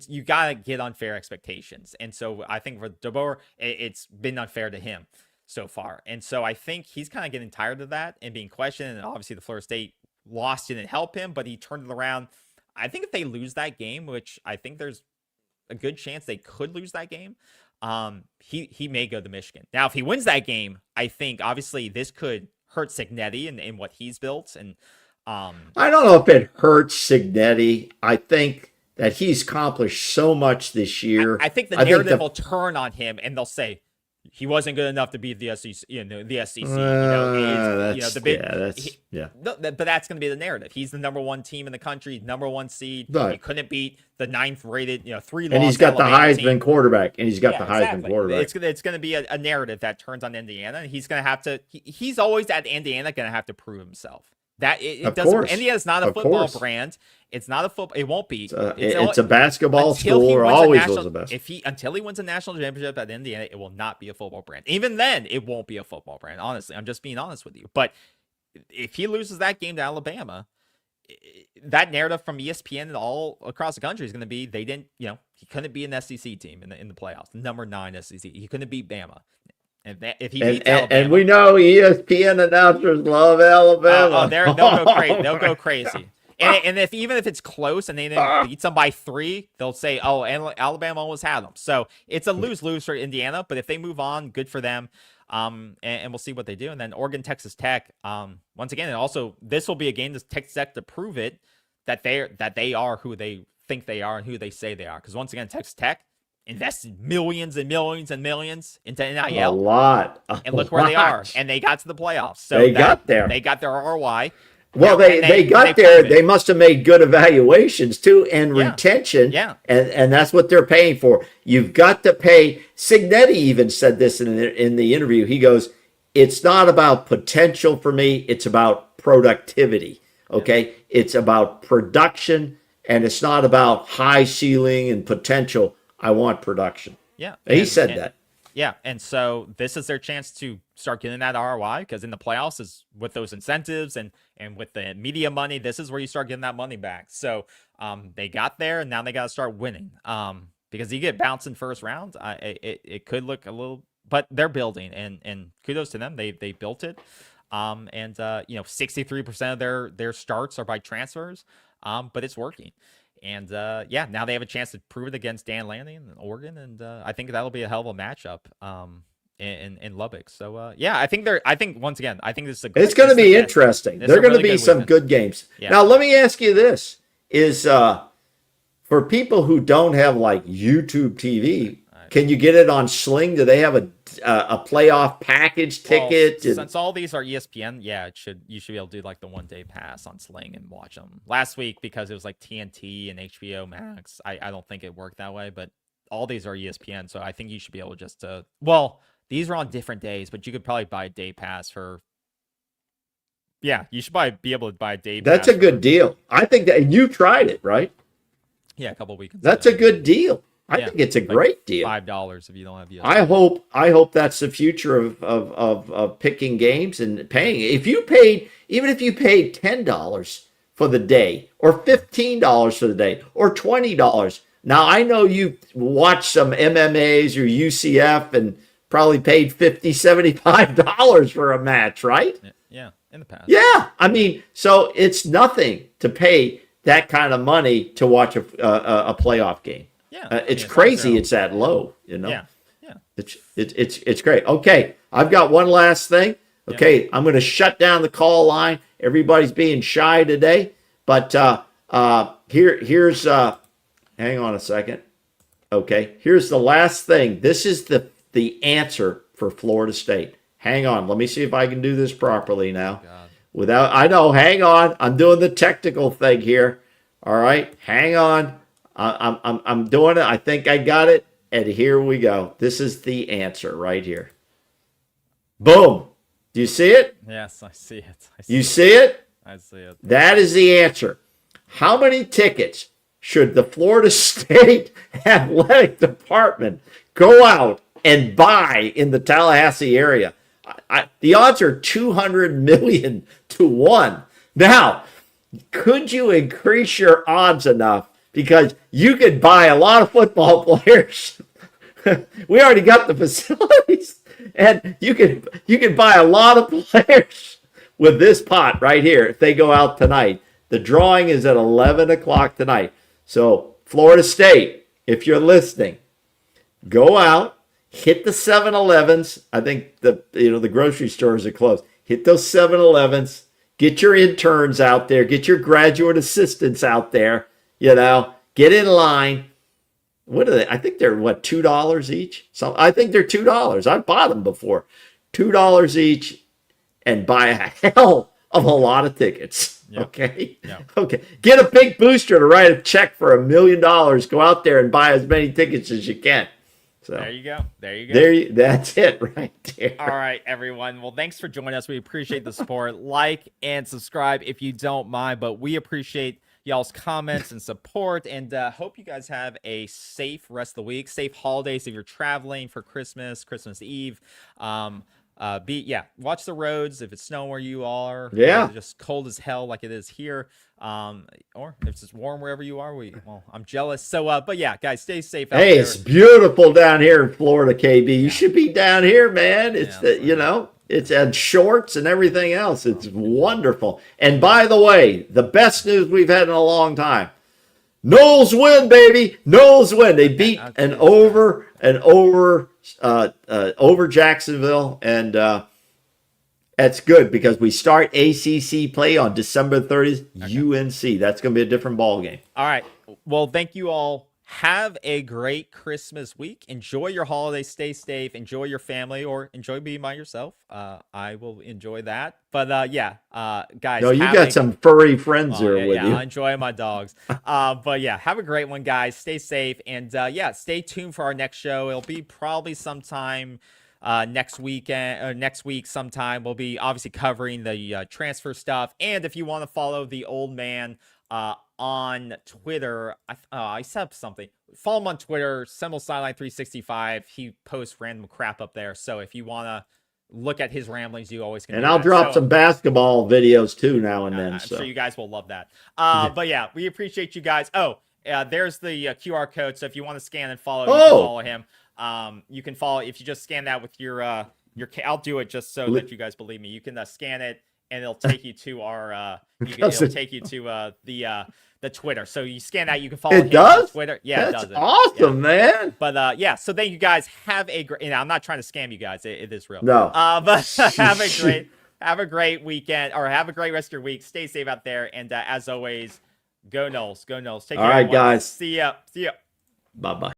you gotta get unfair expectations, and so I think for DeBoer, it's been unfair to him so far, and so I think he's kind of getting tired of that and being questioned. And obviously, the Florida State loss didn't help him, but he turned it around. I think if they lose that game, which I think there's a good chance they could lose that game, he may go to Michigan. Now, if he wins that game, I think obviously this could hurt Cignetti and what he's built, and I don't know if it hurts Cignetti. I think that he's accomplished so much this year. I think the narrative will turn on him, and they'll say he wasn't good enough to beat the SEC. The SEC. But that's going to be the narrative. He's the number one team in the country, number one seed. Right. He couldn't beat the 9th rated, 3 loss. And he's got the Heisman quarterback. It's going to be a narrative that turns on Indiana, and he's going to have to. He's always at Indiana going to have to prove himself. That it doesn't. Indiana's not a football brand. It's not a football. It won't be. It's a basketball school. Or always was the best. Until he wins a national championship at Indiana, it will not be a football brand. Even then, it won't be a football brand. Honestly, I'm just being honest with you. But if he loses that game to Alabama, that narrative from ESPN and all across the country is going to be they didn't. He couldn't be an SEC team in the playoffs. Number 9 SEC. He couldn't beat Bama. If he beats Alabama, and we know ESPN announcers love Alabama. They'll go crazy. They'll go crazy. And even if it's close and they didn't beat them by 3, they'll say, "Oh, and Alabama almost had them." So it's a lose-lose for Indiana. But if they move on, good for them. And we'll see what they do. And then Oregon, Texas Tech. Once again, and also this will be a game to Texas Tech to prove it that they are who they think they are and who they say they are. Because once again, Texas Tech invested millions and millions and millions into NIL. A lot. And look where they are. And they got to the playoffs. So they got there. They got their ROI. Well, they got there. They must have made good evaluations, too, and retention. Yeah. And that's what they're paying for. You've got to pay. Cignetti even said this in the interview. He goes, it's not about potential for me. It's about productivity. Okay? Yeah. It's about production, and it's not about high ceiling and potential. I want production. Yeah. He said that. Yeah. And so this is their chance to start getting that ROI, because in the playoffs is with those incentives and with the media money, this is where you start getting that money back. So they got there, and now they got to start winning. Because you get bounced in first round, it could look a little, but they're building, and kudos to them. They built it. 63% of their starts are by transfers. But it's working. And now they have a chance to prove it against Dan Lanning and Oregon, and I think that'll be a hell of a matchup in Lubbock. So I think once again, I think this is it's going to be interesting. There are going to be some good games. Yeah. Now let me ask you this: is for people who don't have like YouTube TV, can you get it on Sling? Do they have a playoff package ticket? Since all these are ESPN, you should be able to do like the 1-day pass on Sling and watch them. Last week, because it was like TNT and HBO Max, I don't think it worked that way, but all these are ESPN, so I think you should be able just to, these are on different days, but you could probably buy a day pass for, you should probably be able to buy a day pass. That's a good deal. I think that, and you tried it, right? Yeah, a couple weekends. That's a good deal. I think it's a great deal. $5 if you don't have ESPN. I hope that's the future of picking games and paying. Even if you paid $10 for the day, or $15 for the day, or $20. Now I know you watched some MMAs or UCF and probably paid $50, $75 for a match, right? Yeah, in the past. Yeah, I mean, so it's nothing to pay that kind of money to watch a playoff game. Yeah, it's crazy. It's that low, Yeah. It's great. Okay, I've got one last thing. Okay, I'm going to shut down the call line. Everybody's being shy today, but here's hang on a second. Okay, here's the last thing. This is the answer for Florida State. Hang on, let me see if I can do this properly now. Hang on, I'm doing the technical thing here. All right, hang on. I'm doing it. I think I got it. And here we go. This is the answer right here. Boom. Do you see it? Yes, I see it. You see it? I see it. That is the answer. How many tickets should the Florida State Athletic Department go out and buy in the Tallahassee area? The odds are 200 million to 1. Now, could you increase your odds enough? Because you could buy a lot of football players. We already got the facilities, and you can buy a lot of players with this pot right here if they go out tonight. The drawing is at 11 o'clock tonight. So Florida State, if you're listening, go out, hit the 7-Elevens. I think the grocery stores are closed. Hit those 7-Elevens. Get your interns out there. Get your graduate assistants out there. Get in line. What are they? I think they're $2 each. So I think they're $2. I bought them before. $2 each, and buy a hell of a lot of tickets. Yep. Okay. Yep. Okay. Get a big booster to write a check for $1 million. Go out there and buy as many tickets as you can. So there you go. That's it right there. All right, everyone. Well, thanks for joining us. We appreciate the support. Like and subscribe if you don't mind, but we appreciate y'all's comments and support, and hope you guys have a safe rest of the week, safe holidays if you're traveling for Christmas Eve. Watch the roads if it's snowing where you are. Yeah, just cold as hell like it is here. Or if it's just warm wherever you are. I'm jealous. So, but yeah, guys, stay safe out there. Hey, it's beautiful down here in Florida, KB. You should be down here, man. It's it's had shorts and everything else. It's wonderful. And by the way, the best news we've had in a long time. Knowles win, baby. Knowles win. They beat over Jacksonville, and that's good because we start ACC play on December 30th. Okay. UNC. That's going to be a different ball game. All right. Well, thank you all. Have a great Christmas week. Enjoy your holidays. Stay safe. Enjoy your family, or enjoy being by yourself. I will enjoy that. But guys. No, you got some furry friends there with you. I enjoy my dogs. But yeah, have a great one, guys. Stay safe, and stay tuned for our next show. It'll be probably sometime next weekend or next week sometime. We'll be obviously covering the transfer stuff, and if you want to follow the old man on Twitter, I set up something. Follow him on Twitter, Seminole Sideline 365. He posts random crap up there. So if you want to look at his ramblings, you always can. And I'll drop some basketball videos too now and then. I'm sure you guys will love that. But yeah, we appreciate you guys. There's the QR code. So if you want to scan and follow, you can follow him. You can follow if you just scan that with your. I'll do it just so that you guys believe me. You can scan it, and it'll take you to our. It'll take you to the Twitter. So you scan that, you can follow him on Twitter. Yeah, that's it does. Awesome, man. But so thank you guys. Have a great. I'm not trying to scam you guys. It is real. No. But have a great weekend, or have a great rest of your week. Stay safe out there, and as always, go Noles. Go Noles. Take care. All right, guys. See ya. Bye bye.